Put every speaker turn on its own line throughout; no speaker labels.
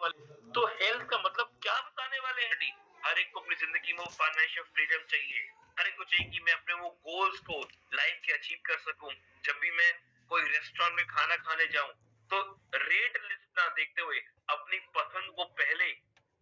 वाले, तो हेल्थ का मतलब क्या बताने वाले हैं? हर एक को अपनी जिंदगी में फाइनेंशियल फ्रीडम चाहिए। हर एक को चाहिए कि मैं अपने वो गोल्स को लाइफ के अचीव कर सकूं। जब भी मैं कोई रेस्टोरेंट में खाना खाने जाऊं, तो रेट लिस्ट ना देखते हुए अपनी पसंद को पहले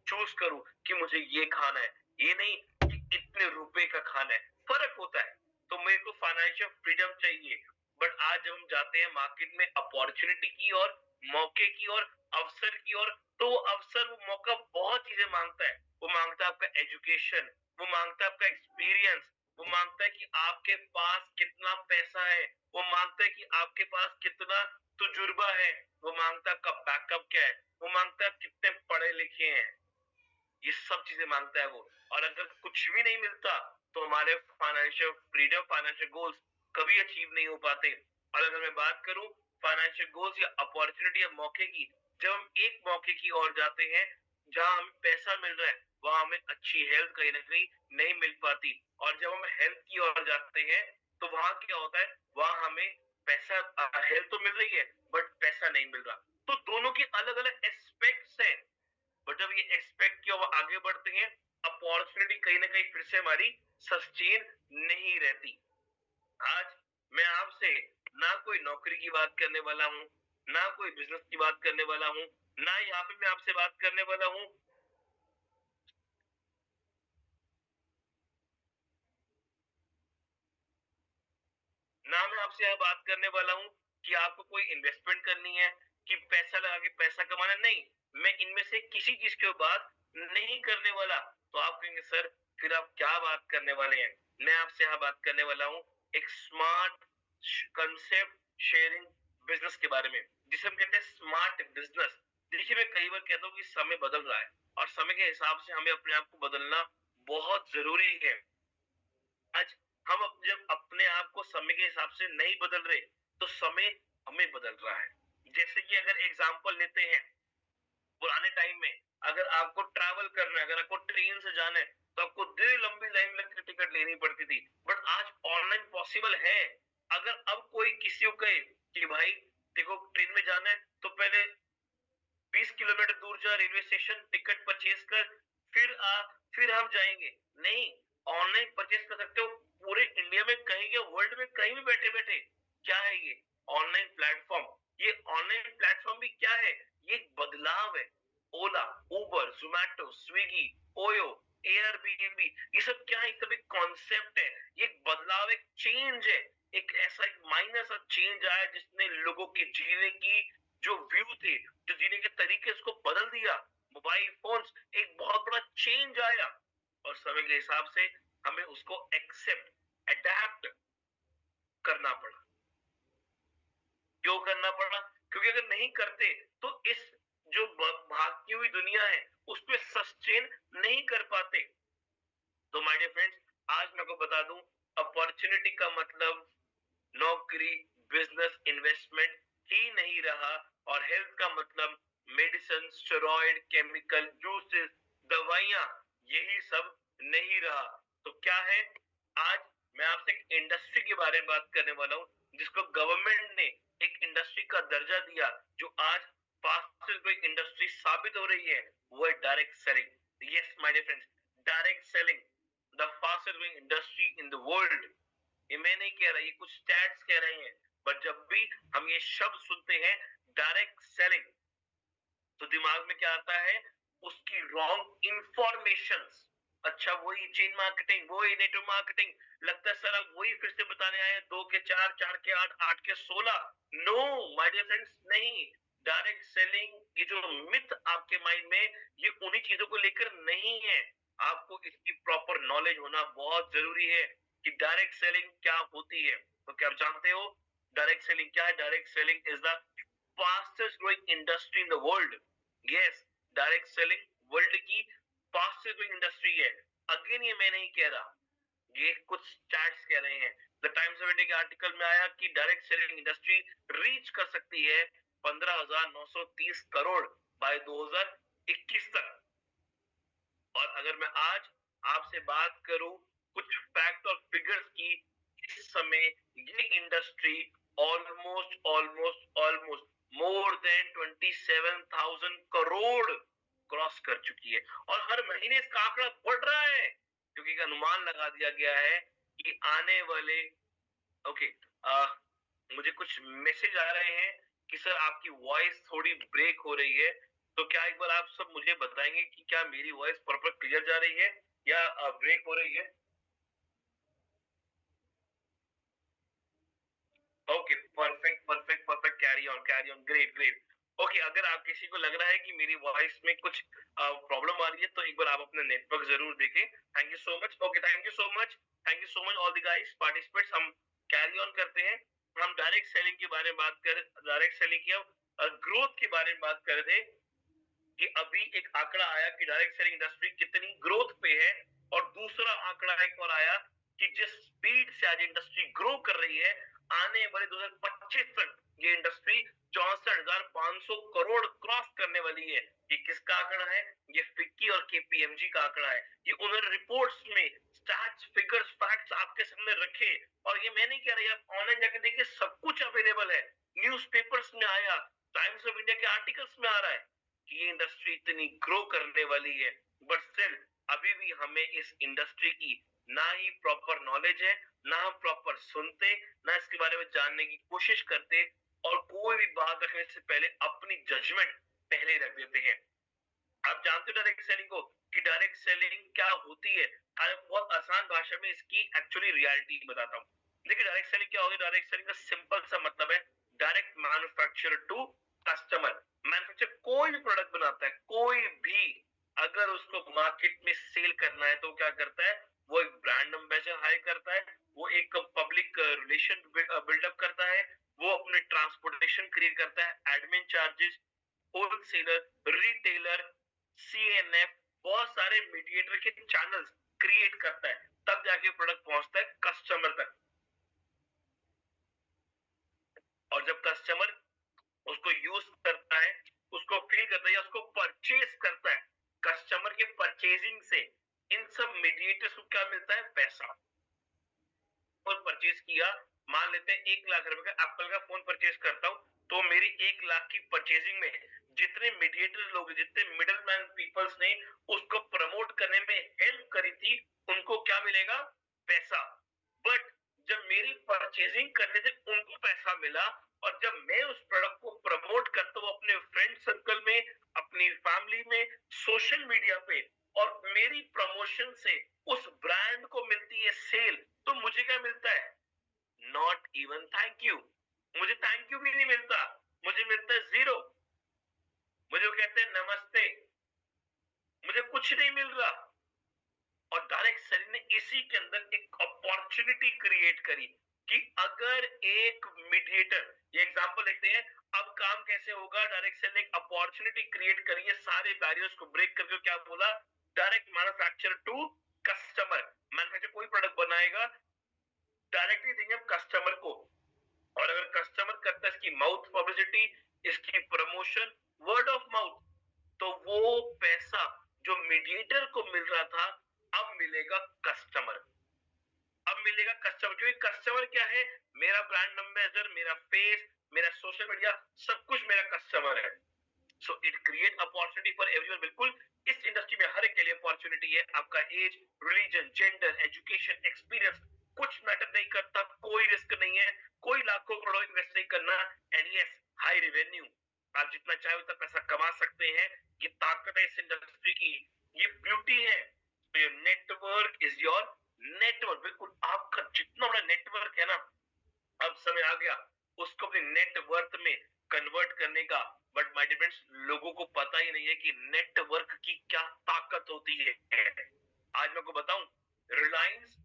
चूज करूं कि मुझे ये खाना है, ये नहीं कि इतने रुपए का खाना है। फर्क होता है। तो मेरे को फाइनेंशियल फ्रीडम चाहिए। बट आज जब हम जाते हैं मार्केट में अपॉर्चुनिटी की और मौके की और अवसर की ओर, तो वो अवसर, वो मौका बहुत चीजें मांगता है। वो मांगता है आपका एजुकेशन, वो मांगता है आपका एक्सपीरियंस, वो मांगता है कि आपके पास कितना पैसा है, वो मांगता है कि आपके पास कितना तजुर्बा है, वो मांगता है आपका बैकअप क्या है, वो मांगता है आप कितने पढ़े लिखे हैं। ये सब चीजें मांगता है वो। और अगर कुछ भी नहीं मिलता, तो हमारे फाइनेंशियल फ्रीडम, फाइनेंशियल गोल्स कभी अचीव नहीं हो पाते। और अगर मैं बात करूं फाइनेंशियल गोल्स या अपॉर्चुनिटी या मौके की, जब हम एक मौके की ओर जाते हैं जहां हमें पैसा मिल रहा है, वहां हमें अच्छी हेल्थ कहीं ना कहीं नहीं मिल पाती। और जब हम हेल्थ की ओर जाते हैं, तो वहां क्या होता है, वहां हमें पैसा, हेल्थ तो मिल रही है बट पैसा नहीं मिल रहा। तो दोनों की अलग अलग एस्पेक्ट्स हैं। बट जब ये एक्सपेक्ट किया हुआ आगे बढ़ते हैं, अपॉर्चुनिटी कहीं ना कहीं फिर से हमारी सस्टेन नहीं रहती। आज मैं आपसे ना कोई नौकरी की बात करने वाला हूँ, ना कोई बिजनेस की बात करने वाला हूँ, ना यहाँ पे मैं आपसे बात करने वाला हूँ, ना मैं आपसे यहाँ बात करने वाला हूँ कि आपको कोई इन्वेस्टमेंट करनी है, कि पैसा लगा के पैसा कमाना। नहीं, मैं इनमें से किसी चीज की बात नहीं करने वाला। तो आप कहेंगे सर फिर आप क्या बात करने वाले हैं? मैं आपसे यहाँ बात करने वाला हूँ एक स्मार्ट कंसेप्ट शेयरिंग बिजनेस के बारे में, जिसे हम कहते हैं स्मार्ट बिजनेस। देखिए, मैं कई बार कहता हूँ कि समय बदल रहा है और समय के हिसाब से हमें अपने आप को बदलना बहुत जरूरी है। आज हम जब अपने आप को समय के हिसाब से नहीं बदल रहे, तो समय हमें बदल रहा है। जैसे कि अगर एग्जांपल लेते हैं, पुराने टाइम में अगर आपको ट्रैवल करना है, अगर आपको ट्रेन से जाना है, तो आपको दिल्ली लंबी लाइन लग के टिकट लेनी पड़ती थी। बट आज ऑनलाइन पॉसिबल है। अगर अब कोई किसी को कहे कि भाई देखो ट्रेन में जाना है, तो पहले 20 किलोमीटर दूर जा रेलवे स्टेशन, टिकट परचेज कर, फिर आ, फिर हम जाएंगे। नहीं, ऑनलाइन परचेज कर सकते हो पूरे इंडिया में, कहीं के वर्ल्ड में कहीं भी बैठे बैठे। क्या है ये? Online platform. ये ऑनलाइन प्लेटफॉर्म भी क्या है? ये एक बदलाव है। ओला, उबर, जोमैटो, स्विगी, ओयो, एयरबीएनबी, ये सब क्या है? सब एक कॉन्सेप्ट है। ये एक बदलाव, एक चेंज है। एक ऐसा एक माइनर सा चेंज आया जिसने लोगों की जीने की जो व्यू थे, जो जीने के तरीके, उसको बदल दिया। मोबाइल फोन्स, एक बहुत बड़ा चेंज आया और समय के हिसाब से हमें उसको एक्सेप्ट, अडेप्ट करना पड़ा। क्यों करना पड़ा? क्योंकि अगर नहीं करते, तो इस जो भागती हुई दुनिया है उसमें सस्टेन नहीं कर पाते। तो माय डियर फ्रेंड्स, आज मैं आपको बता दूं, अपॉर्चुनिटी का मतलब नौकरी, बिजनेस, इन्वेस्टमेंट ही नहीं रहा। और हेल्थ का मतलब मेडिसिन, स्टेरॉइड, केमिकल, जूसेस, दवाइयां, यही सब नहीं रहा। तो क्या है? आज मैं आपसे एक इंडस्ट्री के बारे में बात करने वाला हूं, जिसको गवर्नमेंट ने एक इंडस्ट्री का दर्जा दिया, जो आज फास्टेस्ट ग्रोइंग इंडस्ट्री साबित हो रही है। वो है direct selling. Yes my dear friends, direct selling, the fastest growing industry in the world. ये मैं नहीं कह रहा, ये कुछ स्टैट्स कह रहे हैं। बट जब भी हम ये शब्द सुनते हैं डायरेक्ट सेलिंग, तो दिमाग में क्या आता है? उसकी रॉन्ग इंफॉर्मेशन। अच्छा, वही चेन मार्केटिंग, वही नेटवर्क मार्केटिंग। लगता है सर आप वही फिर से बताने आए, 2 के 4, 4 के 8, 8 के 16। नो माय डियर फ्रेंड्स, नहीं। डायरेक्ट सेलिंग, ये जो मिथ आपके माइंड में, ये उन्हीं चीजों को लेकर नहीं है। आपको इसकी प्रॉपर नॉलेज होना बहुत जरूरी है कि डायरेक्ट सेलिंग क्या होती है। तो क्या आप जानते हो डायरेक्ट सेलिंग क्या है? Direct selling is the fastest growing industry in the world. Yes, direct selling world की फास्टेस्ट ग्रोइंग इंडस्ट्री है। अगेन, ये मैं नहीं कह रहा, ये कुछ स्टैट्स कह रहे हैं। द टाइम्स ऑफ इंडिया के आर्टिकल में आया कि डायरेक्ट सेलिंग इंडस्ट्री रीच कर सकती है 15,930 करोड़ बाय 2021 तक। और अगर मैं आज आपसे बात करूं कुछ फैक्ट और फिगर्स की, इस समय ये industry almost almost almost more than 27,000 crore cross कर चुकी है और हर महीने इसका आंकड़ा बढ़ रहा है क्योंकि एक अनुमान लगा दिया गया है कि आने वाले ओके मुझे कुछ मैसेज आ रहे हैं कि सर आपकी वॉइस थोड़ी ब्रेक हो रही है, तो क्या एक बार आप सब मुझे बताएंगे कि क्या मेरी वॉइस प्रॉपर क्लियर जा रही है या ब्रेक हो रही है? Okay, perfect perfect perfect, carry on, great great. Okay, अगर आप किसी को लग रहा है कि मेरी वॉइस में कुछ प्रॉब्लम आ रही है तो एक बार आप अपना नेटवर्क जरूर देखें। Thank you so much. Okay, thank you so much, thank you so much all the guys participates. हम कैरी ऑन करते हैं। हम डायरेक्ट सेलिंग के बारे में बात कर डायरेक्ट सेलिंग की ग्रोथ के बारे में बात कर रहे थे कि अभी एक आंकड़ा आया कि डायरेक्ट सेलिंग इंडस्ट्री कितनी ग्रोथ पे है और दूसरा आंकड़ा एक और आया कि जिस स्पीड से आज इंडस्ट्री ग्रो कर रही है आने वाले 2025 तक ये इंडस्ट्री 64,500 करोड़ क्रॉस करने वाली है। ये किसका आंकड़ा है? ये फिक्की और केपीएमजी का आंकड़ा है। ये उन्होंने रिपोर्ट्स में स्टैट्स फिगर्स फैक्ट्स आपके सामने रखे और ये मैं नहीं कह रही, आप ऑनलाइन जाके देखिए, सब कुछ अवेलेबल है। न्यूज़पेपर्स में आया, टाइम्स ऑफ इंडिया के आर्टिकल्स में आ रहा है कि ये इंडस्ट्री इतनी ग्रो करने वाली है। बट स्टिल अभी भी हमें इस इंडस्ट्री की ना ही प्रॉपर नॉलेज है, ना हम प्रॉपर सुनते, ना इसके बारे में जानने की कोशिश करते और कोई भी बात रखने से पहले अपनी जजमेंट पहले रख देते हैं। आप जानते हो डायरेक्ट सेलिंग को कि डायरेक्ट सेलिंग क्या होती है? बहुत आसान भाषा में इसकी एक्चुअली रियलिटी बताता हूँ। देखिए डायरेक्ट सेलिंग क्या होगी? डायरेक्ट सेलिंग का सिंपल सा मतलब है direct manufacturer to customer. Manufacture कोई भी प्रोडक्ट बनाता है, कोई भी, अगर उसको मार्केट में सेल करना है तो क्या करता है? वो एक ब्रांड एम्बेसडर हायर करता है, वो एक पब्लिक रिलेशन बिल्डअप करता है, वो अपने ट्रांसपोर्टेशन क्रिएट करता है, admin charges, wholesaler, retailer, CNF, बहुत सारे मीडिएटर के चैनल्स क्रिएट करता है, तब जाके प्रोडक्ट पहुंचता है कस्टमर तक। और जब कस्टमर उसको यूज करता है, उसको फील करता है या उसको परचेज करता है, कस्टमर के परचेजिंग से इन सब मीडिएटर्स को क्या मिलता है? पैसा। फोन परचेज किया, मान लेते हैं 1 लाख रुपए का एप्पल का फोन परचेज करता हूं, तो मेरी 1 लाख की परचेजिंग में जितने मीडिएटर लोग, जितने मिडल मैन पीपल्स ने उसको प्रमोट करने में हेल्प करी थी, उनको क्या मिलेगा? पैसा। बट जब मेरी परचेजिंग करने से उनको पैसा मिला और जब मैं उस प्रोडक्ट को प्रमोट करता हूँ अपने फ्रेंड सर्कल में, अपनी फैमिली में, सोशल मीडिया पे, और मेरी प्रमोशन से उस ब्रांड को मिलती है सेल, तो मुझे क्या मिलता है? Not even thank you. मुझे थैंक यू भी नहीं मिलता, मुझे मिलता है जीरो। मुझे वो कहते हैं नमस्ते, मुझे कुछ नहीं मिल रहा। और डायरेक्ट सेलिंग ने इसी के अंदर एक अपॉर्चुनिटी क्रिएट करी कि अगर एक मीडिएटर, ये एग्जांपल देखते हैं, अब काम कैसे होगा? डायरेक्ट सेलिंग ने एक अपॉर्चुनिटी क्रिएट करी है, सारे बैरियर्स को ब्रेक करके क्या बोला? Direct manufacture to customer. Manufacture कोई प्रोडक्ट बनाएगा, डायरेक्टली देंगे हम कस्टमर को, और अगर कस्टमर करता है इसकी माउथ पब्लिसिटी, इसकी प्रमोशन, वर्ड ऑफ माउथ, तो वो पैसा जो मीडिएटर को मिल रहा था अब मिलेगा कस्टमर। अब मिलेगा कस्टमर, क्योंकि कस्टमर क्या है? मेरा ब्रांड एम्बेसडर, मेरा फेस, मेरा सोशल मीडिया, सब कुछ मेरा कस्टमर है। So it create opportunity for everyone. बिल्कुल इस इंडस्ट्री में हर एक के लिए अपॉर्चुनिटी है। आपका age, religion, gender, education, experience कुछ मैटर नहीं करता, कोई रिस्क नहीं है, कोई लाखों करोड़ों इन्वेस्ट नहीं करना, एंड यस, हाई रेवेन्यू। आप जितना चाहे उतना पैसा कमा सकते हैं। ये ताकत है इस इंडस्ट्री की, ये ब्यूटी है। तो your network is your network. बिल्कुल आपका जितना बड़ा नेटवर्क है ना, अब समय आ गया उसको अपने नेटवर्थ में कन्वर्ट करने का। बट माय डियर फ्रेंड्स, लोगों को पता ही नहीं है कि नेटवर्क की क्या ताकत होती है। आज मैं आपको बताऊं, रिलायंस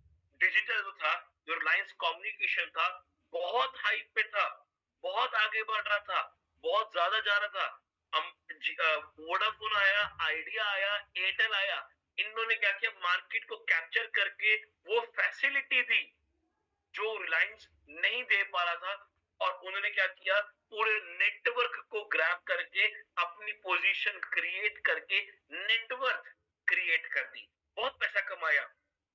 डिजिटल जो था, जो रिलायंस कम्युनिकेशन था, बहुत हाइप पे था, बहुत आगे बढ़ रहा था, बहुत ज्यादा जा रहा था। वोडाफोन आया, आइडिया आया, एयरटेल आया, इन्होंने क्या किया? मार्केट को कैप्चर करके वो फैसिलिटी दी जो रिलायंस नहीं दे पा रहा था, और उन्होंने क्या किया? पूरे नेटवर्क को ग्रैब करके अपनी पोजीशन क्रिएट करके नेटवर्क क्रिएट कर दी, बहुत पैसा कमाया।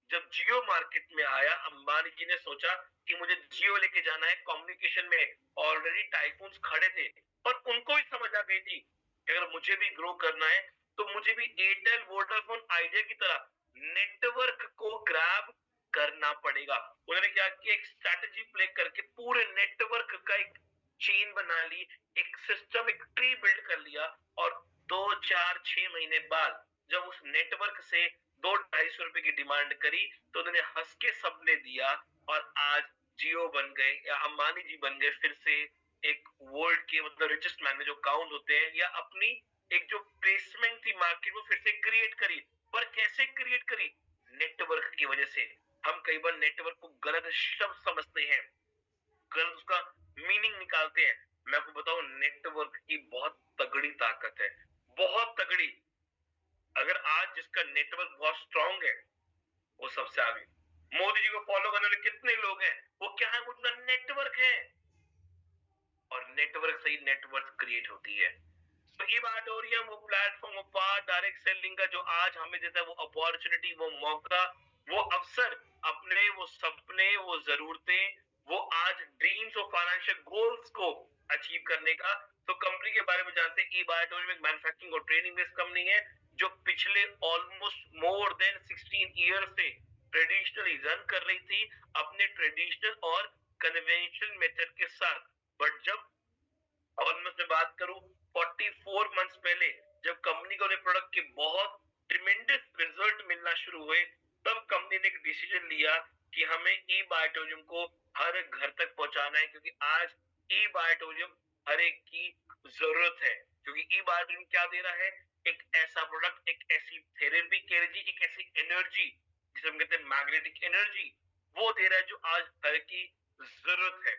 जब जियो मार्केट में आया, अंबानी जी ने सोचा कि मुझे जियो लेके जाना है, कम्युनिकेशन में ऑलरेडी टाइकून्स खड़े थे, और उनको भी समझ आ गई थी कि अगर मुझे भी ग्रो करना है तो मुझे भी एयरटेल, वोडाफोन, आइडिया की तरह नेटवर्क को ग्रैब करना पड़ेगा। उन्होंने क्या किया, एक स्ट्रैटेजी प्ले करके पूरे नेटवर्क का एक चेन बना ली, एक सिस्टम, एक ट्री बिल्ड कर लिया। और 2, 4, 6 महीने बाद जब उस नेटवर्क से 200-250 रुपए की डिमांड करी तो उन्होंने हंस के सबने दिया। और आज जियो बन गए या अंबानी जी बन गए फिर से एक वर्ल्ड के मतलब रिचेस्ट मैन में जो काउंट होते हैं, या अपनी एक जो प्लेसमेंट थी मार्केट में फिर से क्रिएट करी। पर कैसे क्रिएट करी? नेटवर्क की वजह से। हम कई बार नेटवर्क को गलत शब्द समझते हैं, गलत उसका मीनिंग निकालते हैं। मैं आपको बताऊं, नेटवर्क की बहुत तगड़ी ताकत है, बहुत तगड़ी। अगर आज जिसका नेटवर्क बहुत स्ट्रांग है वो सबसे आगे। मोदी जी को फॉलो करने वाले कितने लोग हैं, वो क्या है, उनका नेटवर्क है। और नेटवर्क से ही नेटवर्क क्रिएट होती है। तो ये बात हो रही है, वो प्लेटफॉर्म, वो पार्ट, डायरेक्ट सेलिंग का जो आज हमें देता है, वो अपॉर्चुनिटी, वो मौका, वो अवसर, अपने वो सपने, वो जरूरतें, वो आज ड्रीम्स और फाइनेंशियल गोल्स को अचीव करने का। तो कंपनी के बारे में जानते हैं। ई बायोटोरियम एक मैन्युफैक्चरिंग और ट्रेनिंग बेस्ड कंपनी है जो पिछले ऑलमोस्ट मोर देन 16 ईयर से ट्रेडिशनली रन कर रही थी अपने ट्रेडिशनल और कन्वेंशनल मेथड के साथ। बट जब ऑलमोस्ट मैं बात करूं 44 मंथ्स पहले, जब कंपनी को अपने प्रोडक्ट के बहुत ट्रिमेंडस रिजल्ट मिलना शुरू हुए, तब कंपनी ने एक डिसीजन लिया कि हमें ई बायोटोरियम को हर घर तक पहुंचाना है। क्योंकि आज ई बायोटोरियम हर एक की जरूरत है। क्योंकि ई बायोटोरियम क्या दे रहा है, एक ऐसा प्रोडक्ट, एक ऐसी थेरेपी एनर्जी, एक ऐसी एनर्जी जिसे हम कहते हैं मैग्नेटिक एनर्जी, वो दे रहा है जो आज हर की जरूरत है।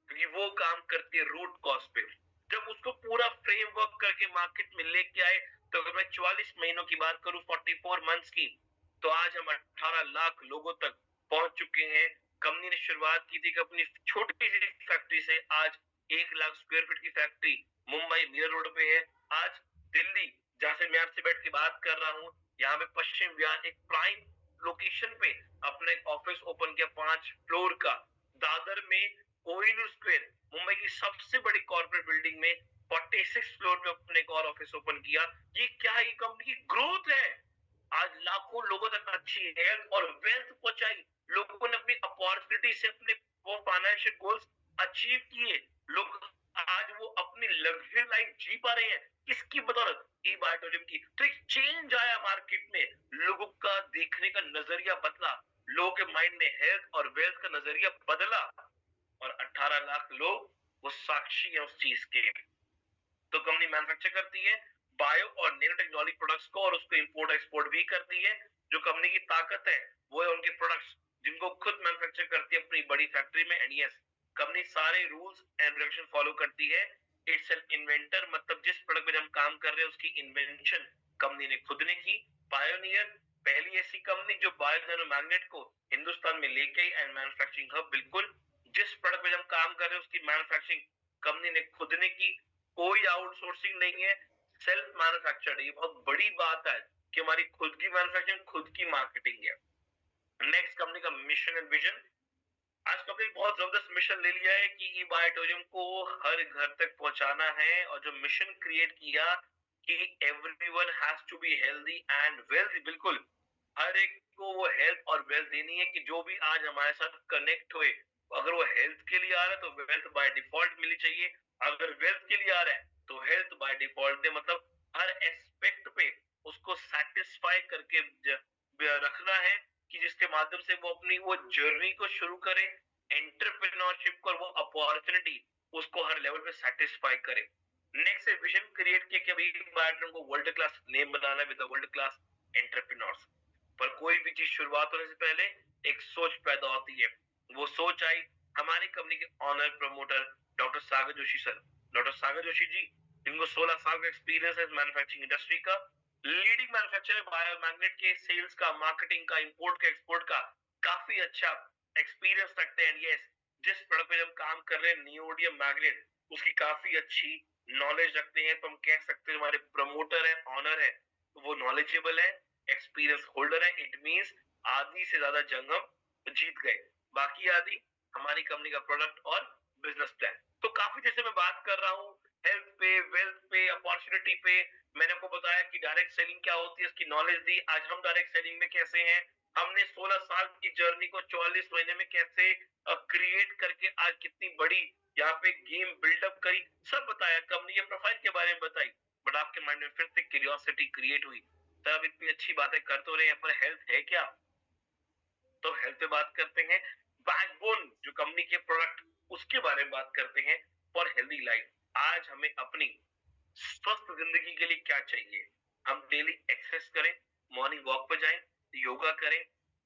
क्योंकि वो काम करती है रूट कॉज पे। जब उसको पूरा फ्रेमवर्क करके मार्केट में लेके आए, तो अगर मैं 44 महीनों की बात करूं, 44 मंथ्स की, तो आज हम 18 लाख लोगों तक पहुंच चुके हैं। कंपनी ने शुरुआत की थी कि अपनी छोटी सी फैक्ट्री से आज 1 लाख स्क्वायर फीट की फैक्ट्री मुंबई मीर रोड पे है। आज दिल्ली, जहां से मैं आपसे बैठ के बात कर रहा हूँ, यहाँ पे पश्चिम विहार एक प्राइम लोकेशन पे अपना एक ऑफिस ओपन किया 5 फ्लोर का। दादर में कोहिनूर स्क्वायर, मुंबई की सबसे बड़ी कॉर्पोरेट बिल्डिंग में 46 फ्लोर पे अपने एक और ऑफिस ओपन किया। ये क्या है, ये कंपनी की ग्रोथ है। आज लाखों लोगों तक अच्छी हेल्थ और वेल्थ पहुंचाई। लोगों ने अपनी अपॉर्चुनिटी से अपने वो फाइनेंशियल गोल्स अचीव किए। लोग आज वो अपनी लग्जरी लाइफ जी पा रहे हैं, किसकी बदौलत? ई बायोटोरियम की। तो एक चेंज आया मार्केट में, लोगों का देखने का नजरिया बदला, लोगों के माइंड में हेल्थ और वेल्थ का नजरिया बदला। और 18 लाख लोग वो साक्षी है उस चीज के। तो कंपनी मैन्युफैक्चर करती है बायो और नैनो टेक्नोलॉजी प्रोडक्ट्स को, और उसको इंपोर्ट एक्सपोर्ट भी करती है। जो कंपनी की ताकत है वो है उनके प्रोडक्ट्स, जिनको खुद मैन्युफैक्चर करती है अपनी बड़ी फैक्ट्री में। एंड यस, कंपनी सारे रूल्स एंड रेगुलेशन फॉलो करती है। इट्स एन इन्वेंटर, मतलब जिस प्रोडक्ट में हम काम कर रहे हैं उसकी इन्वेंशन कंपनी ने खुद ने की। पायोनियर, पहली ऐसी कंपनी जो बायो नैनो मैग्नेट को हिंदुस्तान में लेके आई एंड मैन्युफैक्चरिंग हब। बिल्कुल जिस प्रोडक्ट में हम काम कर रहे हैं उसकी मैन्युफैक्चरिंग कंपनी ने खुद ने की, कोई आउटसोर्सिंग नहीं है, सेल्फ मैन्युफैक्चर्ड। ये बहुत बड़ी बात है कि हमारी खुद की मैन्युफैक्चरिंग, खुद की मार्केटिंग है। नेक्स्ट, कंपनी का मिशन एंड विजन। आज कंपनी बहुत जबरदस्त मिशन ले लिया है कि ई बायोटोरियम को हर घर तक पहुंचाना है। और जो मिशन क्रिएट किया कि everyone has to be healthy and wealthy. बिल्कुल हर एक को वो हेल्थ और वेल्थ देनी है कि जो भी आज हमारे साथ कनेक्ट हुए, अगर वो हेल्थ के लिए आ रहा है तो वेल्थ बाय डिफॉल्ट मिलनी चाहिए। अगर वेल्थ के लिए आ रहा है तो हेल्थ बाय डिफॉल्ट दे। मतलब हर एस्पेक्ट पे उसको सेटिस्फाई करके रखना है कि जिसके माध्यम से वो अपनी वो जर्नी को शुरू करे, एंटरप्रेन्योरशिप को, और वो अपॉर्चुनिटी उसको हर लेवल पे सेटिस्फाई करे। नेक्स्ट विजन क्रिएट किया कि अभी बायोट्रम को वर्ल्ड क्लास नेम बनाना है विद वर्ल्ड क्लास एंटरप्रेन्योर्स। पर कोई भी चीज शुरुआत होने से पहले एक सोच पैदा होती है। वो सोच आई हमारी कंपनी के ऑनर प्रमोटर डॉक्टर सागर जोशी सर। डॉक्टर सागर जोशी जी, जिनको 16 साल का एक्सपीरियंस है मैन्युफैक्चरिंग इंडस्ट्री का, लीडिंग मैन्युफैक्चरर बायोमैग्नेट के सेल्स का, मार्केटिंग का, इंपोर्ट का, एक्सपोर्ट का काफी अच्छा एक्सपीरियंस रखते हैं। यस, जिस प्रोडक्ट पे हम काम कर रहे हैं नियोडियम मैग्नेट, उसकी काफी अच्छी नॉलेज रखते हैं। तो हम कह सकते हैं हमारे प्रमोटर है, ऑनर है, तो वो नॉलेजेबल है, एक्सपीरियंस होल्डर है। इट मींस आधी से ज्यादा जंग हम जीत गए, बाकी आधी हमारी कंपनी का प्रोडक्ट और बिजनेस प्लान। तो काफी जैसे मैं बात कर रहा हूँ हेल्थ पे, वेल्थ पे, अपॉर्चुनिटी पे। मैंने आपको बताया कि डायरेक्ट सेलिंग क्या होती है, उसकी नॉलेज दी। आज हम डायरेक्ट सेलिंग में कैसे हैं, हमने 16 साल की जर्नी को 44 महीने में कैसे क्रिएट करके आज कितनी बड़ी यहाँ पे गेम बिल्डअप करी, सब बताया। कंपनी के प्रोफाइल के बारे में बताई। बट आपके माइंड में फिर से क्यूरियोसिटी क्रिएट हुई, तब इतनी अच्छी बातें कर तो रहे हैं पर हेल्थ है क्या? तो हेल्थ पे बात करते हैं। बैकबोन जो कंपनी के प्रोडक्ट, उसके बारे में बात करते हैं। फॉर हेल्दी लाइफ, आज हमें अपनी स्वस्थ जिंदगी के लिए क्या चाहिए? हम डेली एक्सरसाइज करें, मॉर्निंग वॉक पर जाएं, योगा करें,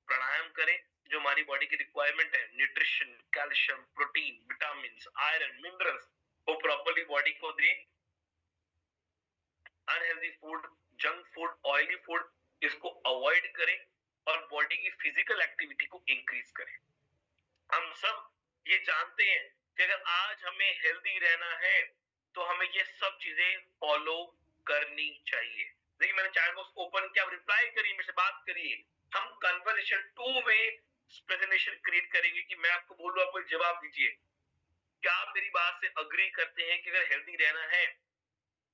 प्राणायाम करें, जो हमारी बॉडी की रिक्वायरमेंट है, nutrition, calcium, protein, vitamin, iron, minerals, वो प्रॉपरली बॉडी को दें। Unhealthy food, junk food, oily food, इसको अवॉइड करें और बॉडी की फिजिकल एक्टिविटी को इंक्रीज करें। हम सब ये जानते हैं कि अगर आज हमें हेल्दी रहना है तो हमें ये सब चीजें फॉलो करनी चाहिए। देखिए, मैंने चैट बॉक्स ओपन किया, आप रिप्लाई करिए, मेरे से बात करिए। हम conversation two way presentation create करेंगे कि मैं आपको बोलूं, आप कोई जवाब दीजिए। क्या आप मेरी बात से अग्री करते हैं कि अगर हेल्दी रहना है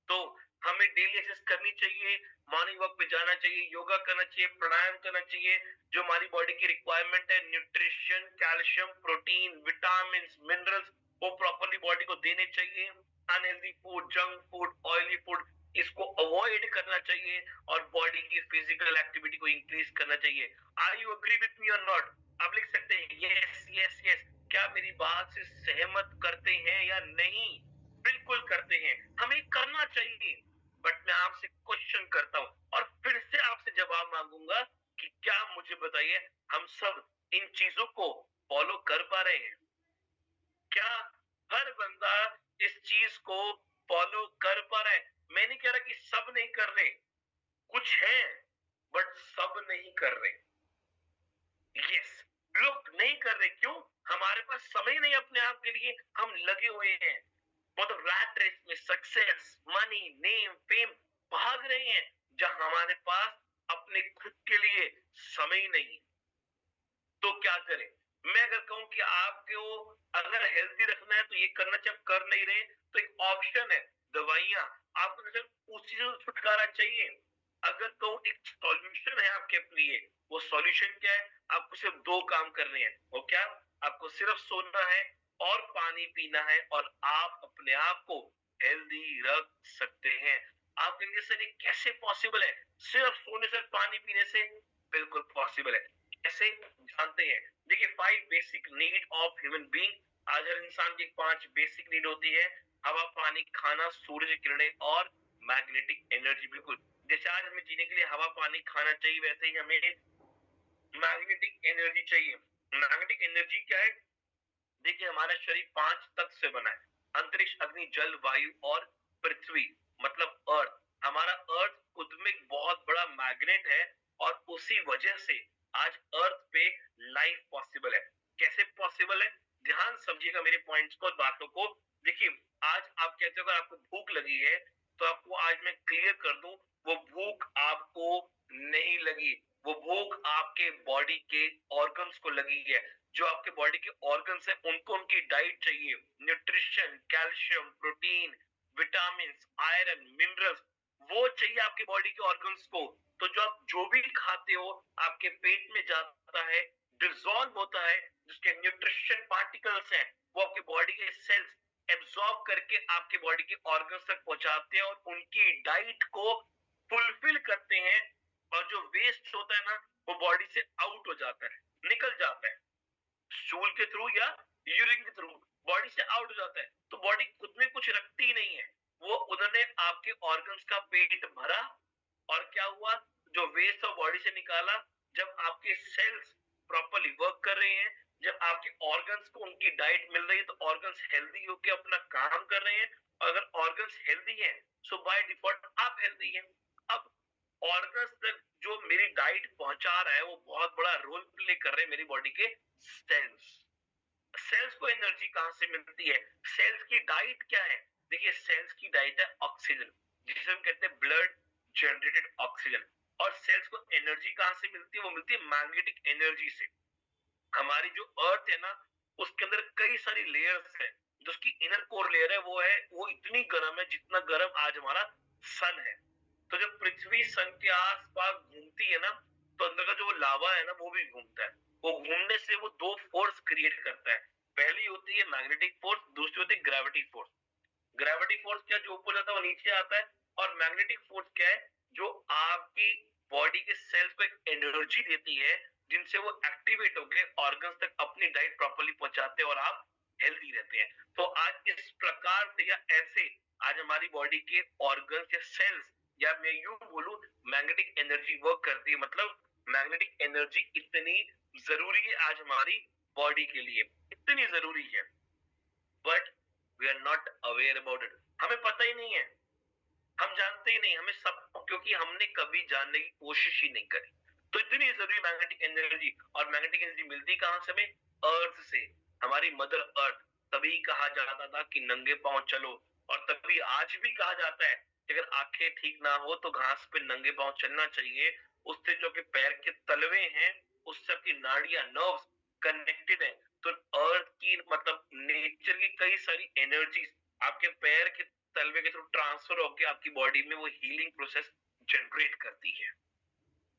तो हमें डेली एक्सरसाइज करनी चाहिए, मॉर्निंग वॉक पे जाना चाहिए, योगा करना चाहिए, प्राणायाम करना चाहिए, जो हमारी बॉडी की रिक्वायरमेंट है, nutrition, calcium, protein, vitamin, minerals, वो प्रॉपरली बॉडी को देने चाहिए। Unhealthy food, junk food, oily food, इसको अवॉइड करना चाहिए और बॉडी की फिजिकल एक्टिविटी को इंक्रीज करना चाहिए। Are you agree with me और नॉट? आप लिख सकते हैं यस यस यस। क्या मेरी बात से सहमत करते हैं या नहीं? बिल्कुल करते हैं, हमें करना चाहिए। बट मैं आपसे क्वेश्चन करता हूं और फिर से आपसे जवाब मांगूंगा कि क्या, मुझे बताइए, हम सब इन चीजों को फॉलो कर पा रहे हैं? क्या हर बंदा इस चीज को फॉलो कर पा रहा है? मैं नहीं कह रहा कि सब नहीं कर रहे, कुछ है, बट सब नहीं कर रहे। यस, लोग नहीं कर रहे, क्यों? हमारे पास समय नहीं अपने आप के लिए, हम लगे हुए हैं मतलब रैट रेस में, सक्सेस, मनी, नेम, फेम, भाग रहे हैं, जहां हमारे पास अपने खुद के लिए समय ही नहीं। तो क्या करें? मैं अगर कहूं कि आपको अगर हेल्थी रखना है तो ये करना चाहिए, आप कर नहीं रहे, तो एक ऑप्शन है दवाइयां। आपको सिर्फ उसी से छुटकारा चाहिए। अगर कहूं एक सॉल्यूशन है आपके लिए, वो सॉल्यूशन क्या है? आपको सिर्फ दो काम करने हैं। वो क्या? आपको सिर्फ सोना है और पानी पीना है, और आप अपने आप को हेल्दी रख सकते हैं। आप कहेंगे सर ये कैसे पॉसिबल है? सिर्फ सोने से, पानी पीने से? बिल्कुल पॉसिबल है। कैसे? जानते हैं। देखिए, 5 basic need of human being. आज हर इंसान की 5 बेसिक नीड होती है। हवा, पानी, खाना, सूरज की किरणें और मैग्नेटिक एनर्जी। बिल्कुल, जैसे आज हमें जीने के लिए हवा, पानी, खाना चाहिए, वैसे ही हमें मैग्नेटिक एनर्जी चाहिए। मैग्नेटिक एनर्जी क्या है? देखिए, हमारा शरीर 5 तत्व से बना है। अंतरिक्ष, अग्नि, जल, वायु और पृथ्वी, मतलब अर्थ। हमारा अर्थ खुद में एक बहुत बड़ा मैग्नेट है और उसी वजह से आज अर्थ पे लाइफ पॉसिबल है। कैसे पॉसिबल है? ध्यान समझिएगा मेरे पॉइंट्स को और बातों को। देखिए, आज आप कहते हो अगर आपको भूख लगी है, तो आपको आज मैं क्लियर कर दूं, वो भूख आपको नहीं लगी, वो भूख आपके बॉडी के ऑर्गन्स को लगी है। जो आपके बॉडी के ऑर्गन्स है, उनको उनकी डाइट चाहिए, nutrition, calcium, protein, vitamin, iron, minerals, वो चाहिए आपके बॉडी के ऑर्गन्स को। तो जो आप जो भी खाते हो आपके पेट में जाता है, डिसॉल्व होता है, जिसके न्यूट्रिशन पार्टिकल्स हैं, वो आपके बॉडी के सेल्स एब्सॉर्ब करके आपके बॉडी के ऑर्गन्स तक पहुंचाते हैं और उनकी डाइट को फुलफिल करते हैं। और जो वेस्ट होता है ना, वो बॉडी से आउट हो जाता है, निकल जाता है, स्टूल के थ्रू या यूरिन के थ्रू बॉडी से आउट हो जाता है। तो बॉडी खुद में कुछ रखती ही नहीं है, वो उन्होंने आपके ऑर्गन्स का पेट भरा और क्या हुआ, जो वेस्ट ऑफ बॉडी से निकाला। जब आपके सेल्स प्रॉपर्ली वर्क कर रहे हैं, जब आपके ऑर्गन्स को उनकी डाइट मिल रही है, तो ऑर्गन्स हेल्दी होकर अपना काम कर रहे हैं। अगर ऑर्गन्स हेल्दी हैं, सो बाय डिफॉल्ट आप हेल्दी हैं। अब ऑर्गन्स तक जो मेरी डाइट पहुंचा रहा है, वो बहुत बड़ा रोल प्ले कर रहे हैं मेरी बॉडी के सेल्स। सेल्स को एनर्जी कहां से मिलती है? सेल्स की डाइट क्या है? देखिए, सेल्स की डाइट है ऑक्सीजन, जिसे हम कहते हैं ब्लड जनरेटेड ऑक्सीजन। और सेल्स को एनर्जी कहां से मिलती है? वो मिलती है मैग्नेटिक एनर्जी से। हमारी जो अर्थ है ना, उसके अंदर कई सारी लेयर्स हैं, जो उसकी इनर कोर लेयर है वो इतनी गर्म है जितना गर्म आज हमारा सन है। तो जब पृथ्वी सन के आसपास घूमती है ना, तो अंदर का जो लावा है ना वो भी घूमता है। वो घूमने से वो दो फोर्स क्रिएट करता है। पहली होती है मैग्नेटिक फोर्स, दूसरी होती है ग्रेविटी फोर्स। ग्रेविटी फोर्स क्या, जो ऊपर जाता है वो नीचे आता है। और मैग्नेटिक फोर्स क्या है, जो आपकी बॉडी के सेल्स को एक एनर्जी देती है, जिनसे वो एक्टिवेट होकर ऑर्गन्स तक अपनी डाइट प्रॉपर्ली पहुंचाते हैं और आप हेल्दी रहते हैं। तो आज इस प्रकार से या ऐसे आज हमारी बॉडी के ऑर्गन्स या सेल्स, या मैं यूं बोलूं मैग्नेटिक एनर्जी वर्क करती है। मतलब मैग्नेटिक एनर्जी इतनी जरूरी है आज हमारी बॉडी के लिए, इतनी जरूरी है, but we are not aware about it. हमें पता ही नहीं है, हम जानते ही नहीं हमें सब, क्योंकि हमने कभी जानने की कोशिश ही नहीं करी। तो इतनी जरूरी मैग्नेटिक एनर्जी, और मैग्नेटिक एनर्जी मिलती कहां से हमें? अर्थ से, हमारी मदर अर्थ। तभी कहा जाता था कि नंगे पांव चलो, और तभी आज भी कहा जाता है कि अगर आंखें ठीक ना हो तो घास पे नंगे पांव चलना चाहिए। उससे जो कि पैर के तलवे हैं, उससे आपकी नाड़ियां, नर्व्स कनेक्टेड है। तो अर्थ की मतलब नेचर की कई सारी एनर्जीज आपके पैर के तलवे के थ्रू ट्रांसफर होकर आपकी बॉडी में वो हीलिंग प्रोसेस जनरेट करती है।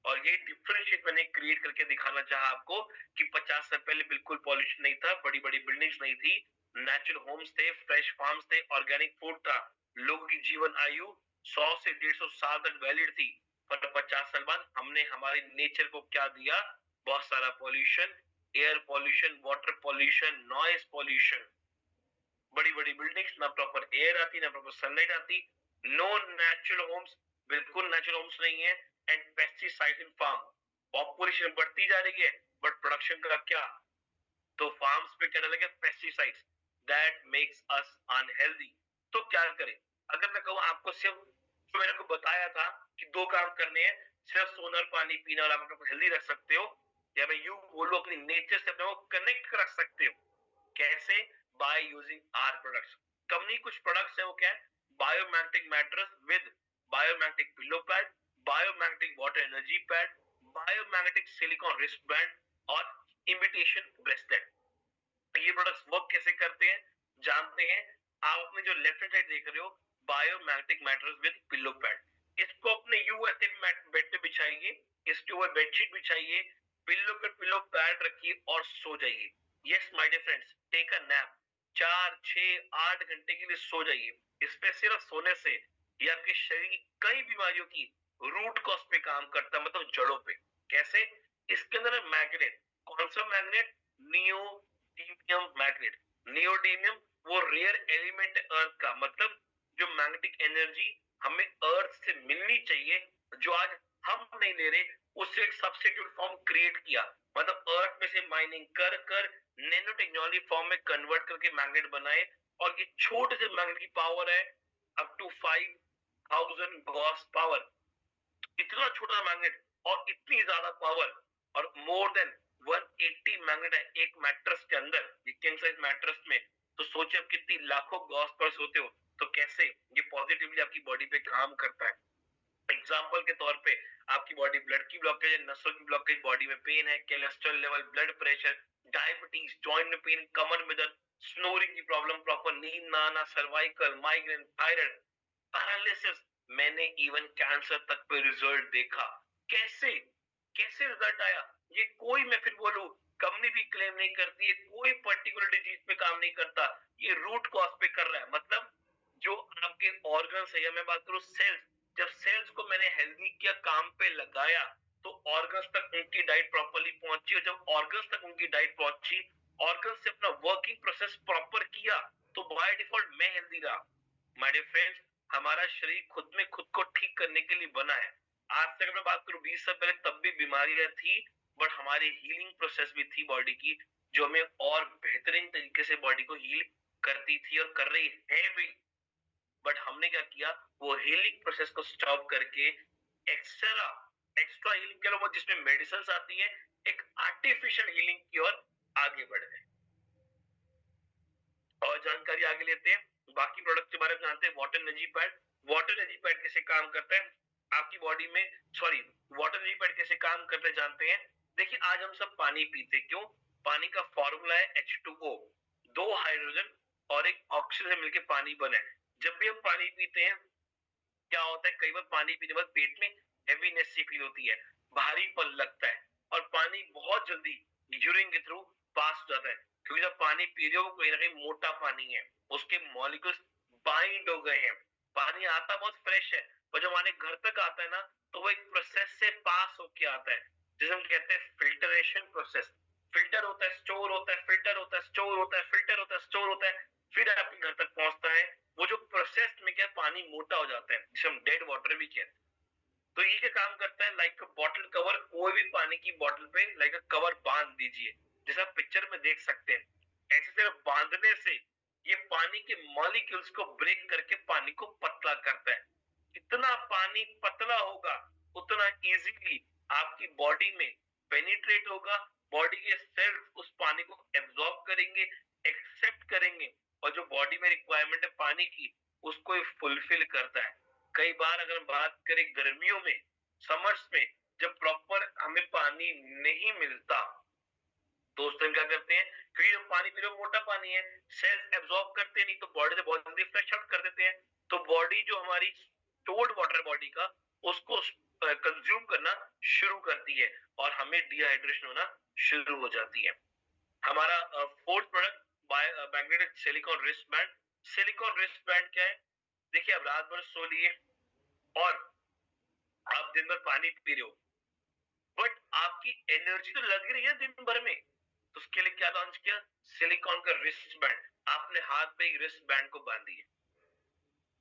और ये डिफरेंशिएट मैंने क्रिएट करके दिखाना चाहा आपको कि 50 साल पहले बिल्कुल पॉल्यूशन नहीं था, बड़ी बड़ी बिल्डिंग्स नहीं थी, नेचुरल होम्स थे, फ्रेश फार्म्स थे, ऑर्गेनिक फूड था, लोगों की जीवन आयु 100 से 150 साल तक वैलिड थी। पर 50 साल बाद हमने हमारे नेचर को क्या दिया? बहुत सारा pollution, air pollution, water pollution, noise pollution, बड़ी बड़ी बिल्डिंग्स, ना प्रॉपर एयर आती, ना प्रॉपर सनलाइट आती, नो नेचुरल होम्स, बिल्कुल नेचुरल होम्स नहीं है, and pesticide in farm. Population बढ़ती जा रही है, बट प्रोडक्शन का क्या? तो फार्म्स पे क्या डाला गया? Pesticides, that makes us unhealthy. तो क्या करें? अगर मैं कहूँ आपको, सिर्फ जो मैंने को बताया था कि दो काम करने हैं, सिर्फ सोना और पानी पीना और आप अपने को हेल्दी रख सकते हो, या मैं यूं बोलूं अपनी नेचर से अपने को कनेक्ट रख सकते हो। कैसे? By using our products. Company कुछ प्रोडक्ट्स है, वो क्या है? Biomagnetic mattress with biomagnetic pillow pad, biomagnetic water energy pad, biomagnetic silicon wrist band, और इमिटेशन ब्रेसलेट। ये प्रोडक्ट्स वर्क कैसे करते हैं जानते हैं। आप अपने जो लेफ्ट हैंड साइड देख रहे हो, biomagnetic mattress with pillow pad, इसको अपने यूएसए बेड पे बिछाइए, इसके ऊपर बेडशीट बिछाइए, पिल्लो पे पिलो पैड रखिए और सो जाइए। Yes my dear friends, take a nap. 4, 6, 8 घंटे के लिए सो जाइए। इस पे सिर्फ सोने से ये आपके शरीर की कई बीमारियों की रूट कॉज पे काम करता है, मतलब जड़ों पे। कैसे? इसके अंदर है मैग्नेट। कौन सा मैग्नेट? Neodymium magnet. नियोडीमियम वो रेयर एलिमेंट है अर्थ का। मतलब जो मैग्नेटिक एनर्जी हमें अर्थ से मिलनी चाहिए, जो आज हम नहीं ले रहे, उससे एक सब्स्टिट्यूट फॉर्म क्रिएट किया। मतलब अर्थ में से माइनिंग कर कर नैनो टेक्नोलॉजी फॉर्म में कन्वर्ट करके मैग्नेट बनाए। और ये छोटे से मैग्नेट की पावर है अप टू 5000 गॉस पावर। इतना छोटा मैग्नेट और इतनी ज्यादा पावर, और मोर देन 180 मैग्नेट है एक मैट्रेस के अंदर, ये किंग साइज मैट्रेस में। तो सोचे आप कितनी लाखों गॉस पर सोते हो, तो कैसे ये पॉजिटिवली आपकी बॉडी पे काम करता है। एग्जाम्पल के तौर पे आपकी बॉडी ब्लड की ब्लॉकेज है, नसों की ब्लॉकेज, बॉडी में पेन है, cholesterol level, blood pressure, diabetes, joint में पेन, कमर में दर्द, स्नोरिंग की प्रॉब्लम, प्रॉपर नींद ना आना, सर्वाइकल, माइग्रेन, थायराइड, पैरालिसिस, मैंने इवन कैंसर तक पे रिजल्ट देखा। कैसे? कैसे रिजल्ट आया? ये कोई, मैं फिर बोलूं, कंपनी भी क्लेम नहीं करती है, कोई पर्टिकुलर डिजीज पे काम नहीं करता, ये रूट कॉज पे कर रहा है। मतलब जो आपके ऑर्गन्स है, या मैं बात करूं सेल्स, जब सेल्स को मैंने हेल्दी किया, काम पे लगाया, तो ऑर्गन्स तक उनकी डाइट प्रॉपर्ली पहुंची। और जब ऑर्गन्स तक उनकी डाइट पहुंची, ऑर्गन्स से अपना वर्किंग प्रोसेस प्रॉपर किया, तो बाय डिफॉल्ट मैं हेल्दी रहा। माय डियर फ्रेंड्स, हमारा शरीर खुद में खुद को ठीक करने के लिए बना है। आज तक मैं बात करूं 20 साल पहले, तब भी बीमारियां थी, बट हमारी हीलिंग प्रोसेस भी थी बॉडी की, जो हमें और बेहतरीन तरीके से बॉडी को हील करती थी और कर रही है भी। बट हमने क्या किया? वो हीलिंग प्रोसेस को स्टॉप करके एक्स्ट्रा एक्स्ट्रा हीलिंग के लिए, जिसमें मेडिसिन आती है, एक आर्टिफिशियल हीलिंग की ओर आगे बढ़ गए। और जानकारी आगे लेते हैं, बाकी प्रोडक्ट के बारे में जानते हैं। Water energy pad. Water energy pad कैसे काम करता है आपकी बॉडी में? सॉरी, वाटर एनर्जी पैड कैसे काम करते जानते हैं। देखिए, आज हम सब पानी पीते, क्यों? पानी का फॉर्मूला है H2O, दो हाइड्रोजन, और एक ऑक्सीजन से मिलकर पानी बना है। जब भी हम पानी पीते हैं, क्या होता है, कई बार पानी पीने के बाद पेट में हेवीनेस सी फील होती है, भारीपन लगता है, और पानी बहुत जल्दी यूरिन के थ्रू पास हो जाता है, क्योंकि जब पानी पी रहे हो वो कहीं ना कहीं मोटा पानी है, उसके मॉलिक्यूल्स बाइंड हो गए हैं। पानी आता बहुत फ्रेश है, पर जब हमारे घर तक आता है ना, तो वो एक प्रोसेस से पास होके आता है, जिसे हम कहते हैं फिल्टरेशन प्रोसेस। फिल्टर होता है, स्टोर होता है, फिल्टर होता है, स्टोर होता है, फिल्टर होता है, स्टोर होता है, फिर आपके घर तक पहुंचता है। वो जो प्रोसेस में क्या पानी मोटा हो जाता है, जिसे हम डेड वाटर भी कहते हैं। तो ये क्या काम करता है, लाइक बॉटल कवर, कोई भी पानी की बॉटल पे लाइक कवर बांध दीजिए, जैसा आप पिक्चर में देख सकते हैं। ऐसे सिर्फ बांधने से ये पानी के मॉलिक्यूल्स को ब्रेक करके पानी को पतला करता है। जितना पानी पतला होगा, उतना इजीली आपकी बॉडी में पेनिट्रेट होगा, बॉडी के सेल्स उस पानी को एब्जॉर्ब करेंगे, एक्सेप्ट करेंगे, और जो बॉडी में रिक्वायरमेंट है पानी की, उसको ये फुलफिल करता है। कई बार अगर बात करें गर्मियों में, समर्स में, जब प्रॉपर हमें पानी नहीं मिलता, तो उस टाइम क्या करते हैं, क्योंकि जो पानी पी रहे हो मोटा पानी है, सेल्स एब्जॉर्ब करते नहीं, तो बॉडी से बहुत जल्दी फ्लश आउट कर देते हैं। तो बॉडी जो हमारी स्टोर्ड वाटर बॉडी का, उसको कंज्यूम करना शुरू करती है, और हमें डिहाइड्रेशन होना शुरू हो जाती है। हमारा fourth product magnetic silicon wrist band. Silicon wrist band क्या है, देखिए आप रात भर सो लिए और आप दिन भर पानी पी रहे हो, बट आपकी एनर्जी तो लग रही है दिन भर में, तो उसके लिए क्या लॉन्च किया, सिलिकॉन का रिस्ट बैंड। आपने हाथ पे एक रिस्ट बैंड को बांध दिया,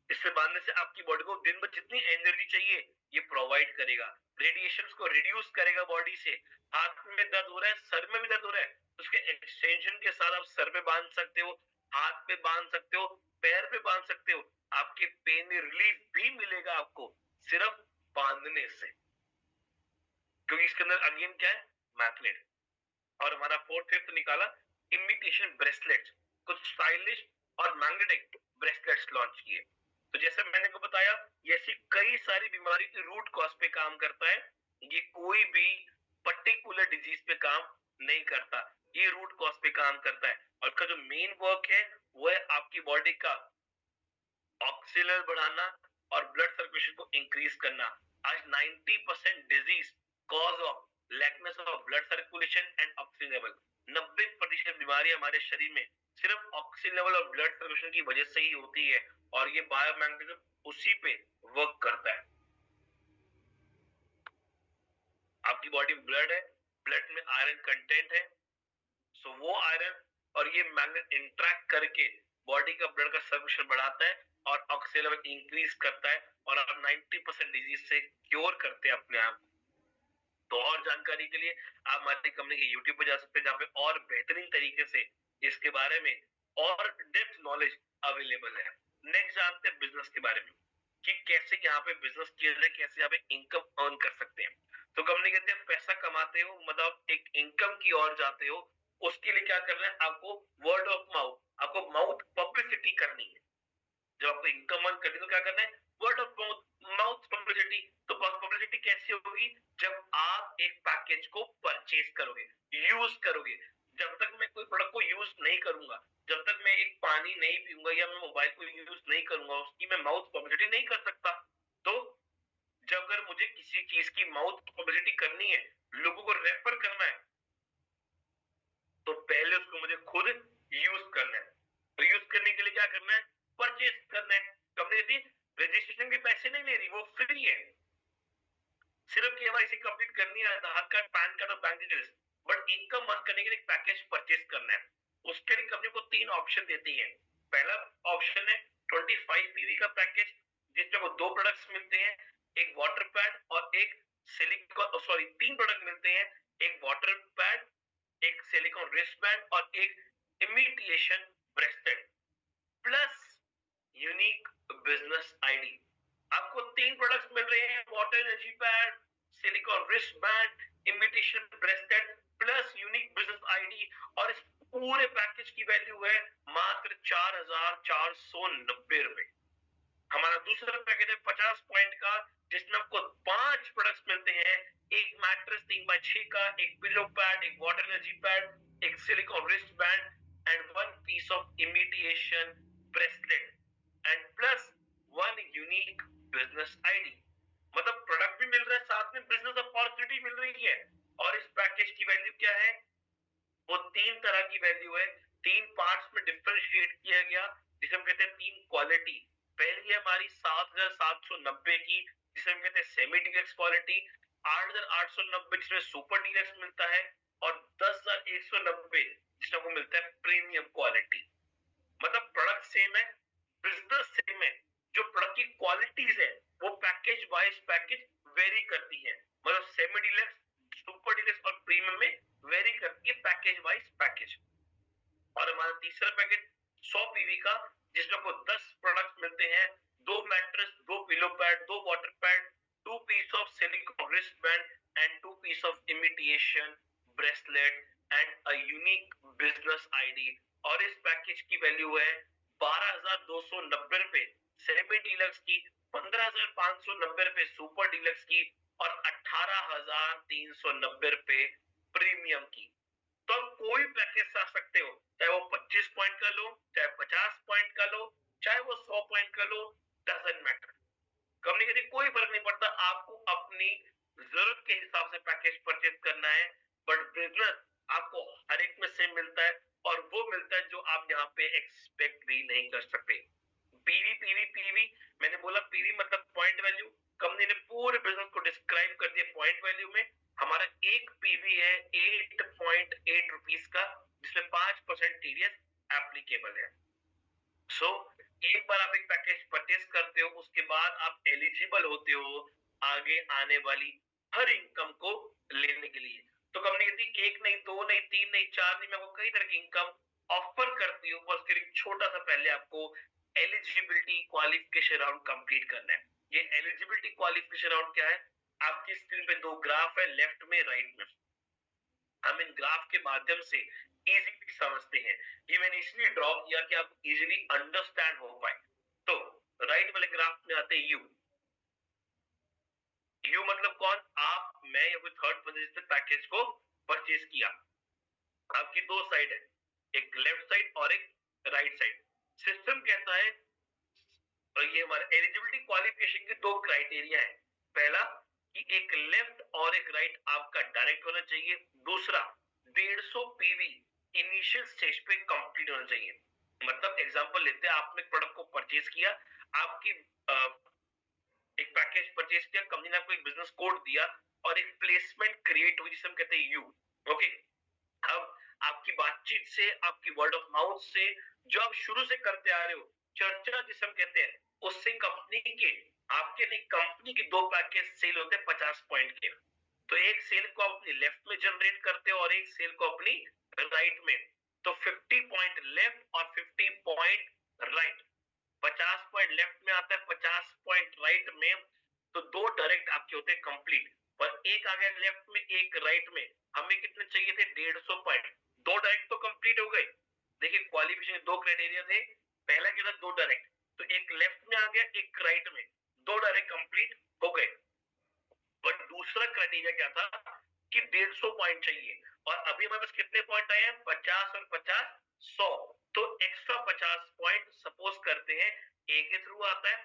इससे बांधने से आपकी बॉडी को दिन भर जितनी एनर्जी चाहिए ये प्रोवाइड करेगा, रेडिएशंस को रिड्यूस करेगा बॉडी से। हाथ में दर्द हो रहा है, सर में भी दर्द हो रहा है, उसके एक्सटेंशन के साथ आप सर पे बांध सकते हो, हाथ पे बांध सकते हो, पैर पे बांध सकते हो। आपके पेन में रिलीफ भी मिलेगा आपको सिर्फ बांधने से, क्योंकि इसके अंदर अगेन क्या है, मैग्नेट। और हमारा फोर्थ फिफ्थ निकाला, इमिटेशन ब्रेसलेट्स। कुछ स्टाइलिश और मैग्नेटिक ब्रेसलेट्स लॉन्च किए। तो जैसे मैंने को बताया, ये ऐसी कई सारी बीमारी की रूट कॉज पे काम करता है, ये कोई भी पर्टिकुलर डिजीज पे काम नहीं करता, ये रूट कॉज पे काम करता है। और इसका जो मेन वर्क है वो है आपकी बॉडी का ऑक्सीजन बढ़ाना और ब्लड सर्कुलेशन को इंक्रीज करना। आज 90% disease cause of लैकनेस of blood circulation and oxygen level, 90% बीमारी हमारे शरीर में सिर्फ ऑक्सीजन लेवल और ब्लड सर्कुलेशन की वजह से ही होती है, और ये बायोमैग्नेटिज्म उसी पे वर्क करता है। आपकी बॉडी में ब्लड है, ब्लड में आयरन कंटेंट है, सो वो आयरन और ये मैग्नेट इंटरेक्ट करके बॉडी का ब्लड का सर्कुलेशन बढ़ाता है और ऑक्सीजन लेवल इंक्रीज करता है, और आप 90% डिजीज से क्योर करते हैं अपने आप। तो और जानकारी के लिए आप हमारी कंपनी के यूट्यूब पे जा सकते हैं, जहाँ पे और बेहतरीन तरीके से इसके बारे में और डेप्थ नॉलेज अवेलेबल है। नेक्स्ट जानते हैं बिजनेस के बारे में, कि कैसे यहाँ पे बिजनेस किया जाए, कैसे यहाँ पे इनकम अर्न कर सकते हैं। तो कंपनी कहते हैं पैसा कमाते हो, मतलब एक इनकम की ओर जाते हो, उसके लिए क्या करना है, आपको वर्ड ऑफ माउथ, आपको माउथ पब्लिसिटी करनी है। जब आपको इनकम अर्न करनी है तो क्या करना है, word of mouth, mouth publicity. तो पब्लिसिटी कैसी होगी, जब आप एक पैकेज को परचेज करोगे, यूज करोगे। जब तक मैं कोई प्रोडक्ट को यूज नहीं करूंगा, जब तक मैं एक पानी नहीं पीऊंगा या मैं मोबाइल को यूज नहीं करूंगा, उसकी मैं माउथ पब्लिसिटी नहीं कर सकता। तो जब अगर मुझे किसी चीज की माउथ पब्लिसिटी करनी है, लोगों को रेफर करना है, तो पहले उसको मुझे खुद यूज करना है। तो यूज करने के लिए क्या करना है, परचेज करना है। कंपनी कहती है रजिस्ट्रेशन के पैसे नहीं ले रही, वो फ्री है, सिर्फ केवाईसी कंप्लीट करनी है, आधार कार्ड, पैन कार्ड और bank details. But income earn करने के लिए पैकेज परचेज करना है। उसके लिए कंपनी को 3 ऑप्शन देती है। पहला ऑप्शन है 25 पीवी का पैकेज, जिसमें वो 2 प्रोडक्ट्स मिलते हैं, एक वाटर पैड और एक सिलिकॉन, सॉरी 3 प्रोडक्ट मिलते हैं, एक वाटर पैड, एक सिलिकॉन रिस्ट बैंड और एक imitation bracelet, plus unique business ID. आपको 3 प्रोडक्ट्स मिल रहे हैं, water energy pad, silicon wrist band, imitation bracelet, plus unique business ID. और इस पूरे पैकेज की वैल्यू है मात्र 4,490 रुपए। हमारा दूसरा पैकेज है 50 पॉइंट का, जिसमें आपको 5 प्रोडक्ट्स मिलते हैं, एक मैट्रेस 3x6 का, एक पिलो पैड, एक वाटर एनर्जी पैड, एक silicon wrist band, and one piece of imitation bracelet and plus one unique business ID। मतलब प्रोडक्ट भी मिल रहा है, साथ में बिजनेस अपॉर्चुनिटी मिल रही है। और इस पैकेज की वैल्यू क्या है? वो तीन तरह की वैल्यू है, तीन पार्ट्स में डिफरेंशिएट किया गया, जिसे हम कहते हैं तीन क्वालिटी। पहली है हमारी 7,790 की, जिसे हम कहते हैं सेमी डीलक्स क्वालिटी। 8,890 जिसमें सुपर डीलक्स मिलता है, और 10,190 जिसमें को मिलता है प्रीमियम क्वालिटी। मतलब प्रोडक्ट सेम है, बिजनेस सेम है, जो प्रोडक्ट की क्वालिटीज है वो पैकेज वाइज पैकेज वेरी करती है। मतलब सेमी डीलक्स, सुपर डीलक्स और प्रीमियम में वेरी करती है पैकेज वाइज पैकेज। और हमारा तीसरा पैकेज 100 पीवी का, जिसमें आपको 10 प्रोडक्ट मिलते हैं, 2 mattress, 2 pillow pad, 2 water pad, 2 piece of silicon wrist band and 2 piece of imitation bracelet and a unique business ID. और इस पैकेज की वैल्यू है 12,290 रुपए सेमी डीलक्स की, 15,590 रुपए सुपर डीलक्स की, और 18,390 रुपए प्रीमियम की। तो आप कोई पैकेज ला सकते हो, चाहे वो 25 पॉइंट का लो, चाहे 50 पॉइंट का लो, चाहे वो 100 पॉइंट का लो, डजंट मैटर। कंपनी कहती है कोई फर्क नहीं पड़ता, आपको अपनी जरूरत के हिसाब से पैकेज परचेज करना है। बट बिजनेस आपको हर एक में सेम मिलता है, और वो मिलता है जो आप यहाँ पे एक्सपेक्ट भी नहीं कर सकते। पीवी पीवी पीवी, मैंने बोला पीवी मतलब पॉइंट वैल्यू। कंपनी ने पूरे बिजनेस को डिस्क्राइब कर दिया पॉइंट वैल्यू में। हमारा एक पीवी है 8.8 रुपीस का, जिसमें 5% टीडीएस एप्लीकेबल है। सो एक बार आप एक पैकेज परचेस करते हो, उसके बाद आप एलिजिबल होते हो आगे आने वाली हर इनकम को लेने के लिए। तो कंपनी कहती एक नहीं, दो नहीं, तीन नहीं, चार नहीं, मैं आपको कई तरह की इनकम ऑफर करती हूँ। बस फिर छोटा सा पहले आपको एलिजिबिलिटी क्वालिफिकेशन राउंड कंप्लीट करना है। ये एलिजिबिलिटी क्वालिफिकेशन राउंड क्या है? आपकी स्क्रीन पे दो ग्राफ है, लेफ्ट में राइट में। हम इन ग्राफ के माध्यम से इजीली समझते हैं। ये मैंने इसलिए ड्रॉ किया कि आप इजीली अंडरस्टैंड हो पाए। तो राइट वाले ग्राफ में आते हैं यू। यू मतलब कौन? आप, मैं, या कोई थर्ड पर्सन जिसने पैकेज को परचेज किया। आपकी दो साइड है, एक लेफ्ट साइड और एक राइट साइड। सिस्टम कहता है, और ये हमारे एलिजिबिलिटी क्वालिफिकेशन के दो क्राइटेरिया है। पहला कि एक लेफ्ट और एक राइट आपका डायरेक्ट होना चाहिए। दूसरा 150 पीवी इनिशियल स्टेज पे कंप्लीट होना चाहिए। मतलब एग्जांपल लेते हैं, आपने प्रोडक्ट को परचेज किया, आपकी एक पैकेज परचेज किया, कंपनी ने आपको एक बिजनेस कोड दिया और एक प्लेसमेंट क्रिएट हुई जिसे हम कहते हैं यू। ओके, अब आपकी बातचीत से, आपकी वर्ड ऑफ माउथ से, जो आप शुरू से करते आ रहे हो, चर्चा जिसे हम कहते हैं, उससे कंपनी के, आपके नहीं कंपनी के दो पैकेज सेल होते हैं 50 पॉइंट के। तो एक सेल को आप अपनी लेफ्ट में जनरेट करते हो और एक सेल को अपनी राइट में। तो 50 पॉइंट लेफ्ट और 50 पॉइंट राइट, 50 पॉइंट लेफ्ट में आता है, 50 पॉइंट राइट में। तो दो डायरेक्ट आपके होते हैं कंप्लीट, और एक आ गया लेफ्ट में, एक राइट में। हमें कितने चाहिए थे? 150 पॉइंट। दो डायरेक्ट तो कंप्लीट हो गए। देखिए क्वालिफिकेशन दो क्राइटेरिया थे। पहला क्या था? दो डायरेक्ट, तो एक लेफ्ट में आ गया, एक राइट में, दो डायरेक्ट कंप्लीट हो गए। बट दूसरा क्राइटेरिया क्या था कि 150 पॉइंट चाहिए, और अभी हमारे पास कितने पॉइंट आए हैं? 50 और 50 100। तो एक्स्ट्रा 50 पॉइंट सपोज करते हैं ए के थ्रू आता है,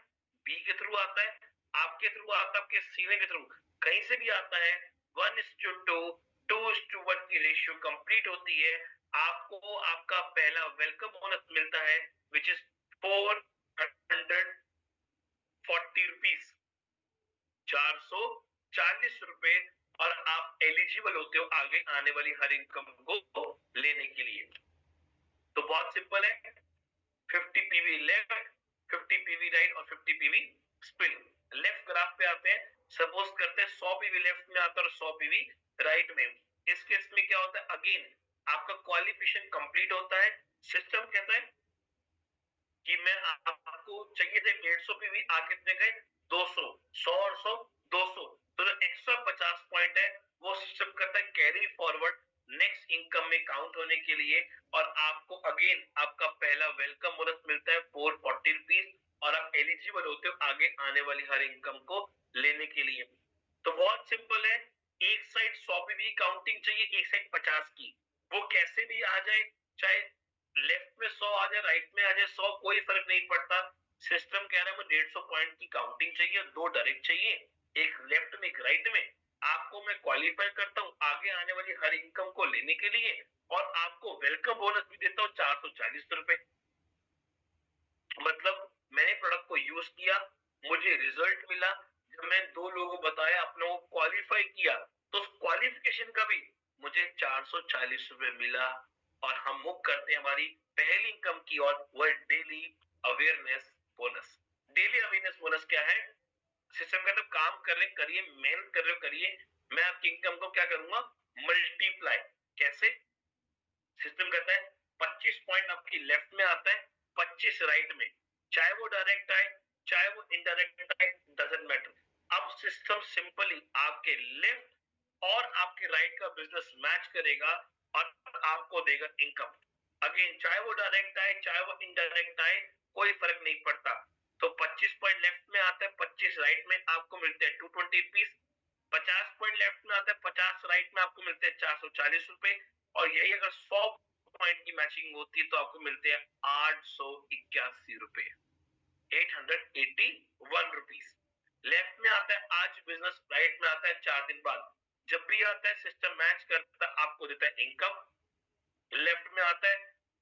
बी के थ्रू आता है, आपके थ्रू आता है, आपके सीनियर के थ्रू, कहीं से भी आता है। 1:2, 2:1 की रेशियो कंप्लीट होती है। आपको आपका पहला वेलकम बोनस मिलता है, विच इज 440 रुपीज, 440 रुपए। और आप एलिजिबल होते हो आगे आने वाली हर इनकम को लेने के लिए। तो बहुत सिंपल है, 50 पीवी लेफ्ट, 50 पीवी राइट और 50 पीवी स्पिन। लेफ्ट ग्राफ पे आते हैं, सपोज करते हैं 100 पीवी लेफ्ट में आता है और 100 पीवी राइट में। इस केस में क्या होता है? अगेन आपका क्वालिफिकेशन कंप्लीट होता है। सिस्टम कहता है कि मैं आपको चाहिए थे 150 पीवी, आ कितने गए? 200, 100 और 100 200। तो जो एक्स्ट्रा 50 पॉइंट है वो सिस्टम करता है कैरी फॉरवर्ड नेक्स्ट इनकम में काउंट होने के लिए। और आपको अगेन आपका पहला वेलकम बोनस मिलता है 440 रुपीज, और आप एलिजिबल होते हो आगे आने वाली हर इनकम को लेने के लिए। तो बहुत सिंपल है, एक साइड 100 पीवी काउंटिंग चाहिए, एक साइड 50 की। वो कैसे भी आ जाए, चाहे लेफ्ट में 100 आ जाए, राइट में आ जाए 100, कोई फर्क नहीं पड़ता। सिस्टम कह रहा है मुझे 150 पॉइंट की काउंटिंग चाहिए, 2 डायरेक्ट चाहिए, एक लेफ्ट में एक राइट में। आपको मैं क्वालिफाई करता हूँ आगे आने वाली हर इनकम को लेने के लिए, और आपको वेलकम बोनस भी देता हूँ 440 रुपए। मतलब मैंने प्रोडक्ट को यूज किया, मुझे रिजल्ट मिला, जब मैं 2 लोगों को बताया, अपने को क्वालिफाई किया, तो उस क्वालिफिकेशन का भी मुझे 440 रुपए मिला। और हम मूव करते हैं हमारी पहली इनकम की ओर, वो है daily awareness bonus. Daily awareness bonus क्या है? सिस्टम का तो काम कर रहे करिए, मेहनत कर रहे हो करिए, मैं आपकी इनकम को क्या करूंगा, मल्टीप्लाई। कैसे? सिस्टम कहता है 25 पॉइंट आपकी लेफ्ट में आता है, 25 राइट में, चाहे वो डायरेक्ट आए चाहे वो इनडायरेक्ट आए, डजंट मैटर। अब सिस्टम सिंपली आपके लेफ्ट और आपके राइट का बिजनेस मैच करेगा और आपको देगा इनकम। अगेन, चाहे वो डायरेक्ट आए चाहे वो इनडायरेक्ट आए, कोई फर्क नहीं पड़ता। तो 25 पॉइंट लेफ्ट में आता है, 25 राइट में, आपको मिलते हैं 220 रुपीज। 50 पॉइंट लेफ्ट में आता है, 50 राइट में, आपको मिलते हैं 440 रुपए। और यही अगर 100 पॉइंट की मैचिंग होती है तो आपको मिलते हैं 881 रुपए, 881 रुपीज। लेफ्ट में आता है आज बिजनेस, राइट में आता है 4 दिन बाद। जब भी आता है सिस्टम मैच करता है, आपको देता है इनकम। लेफ्ट में आता है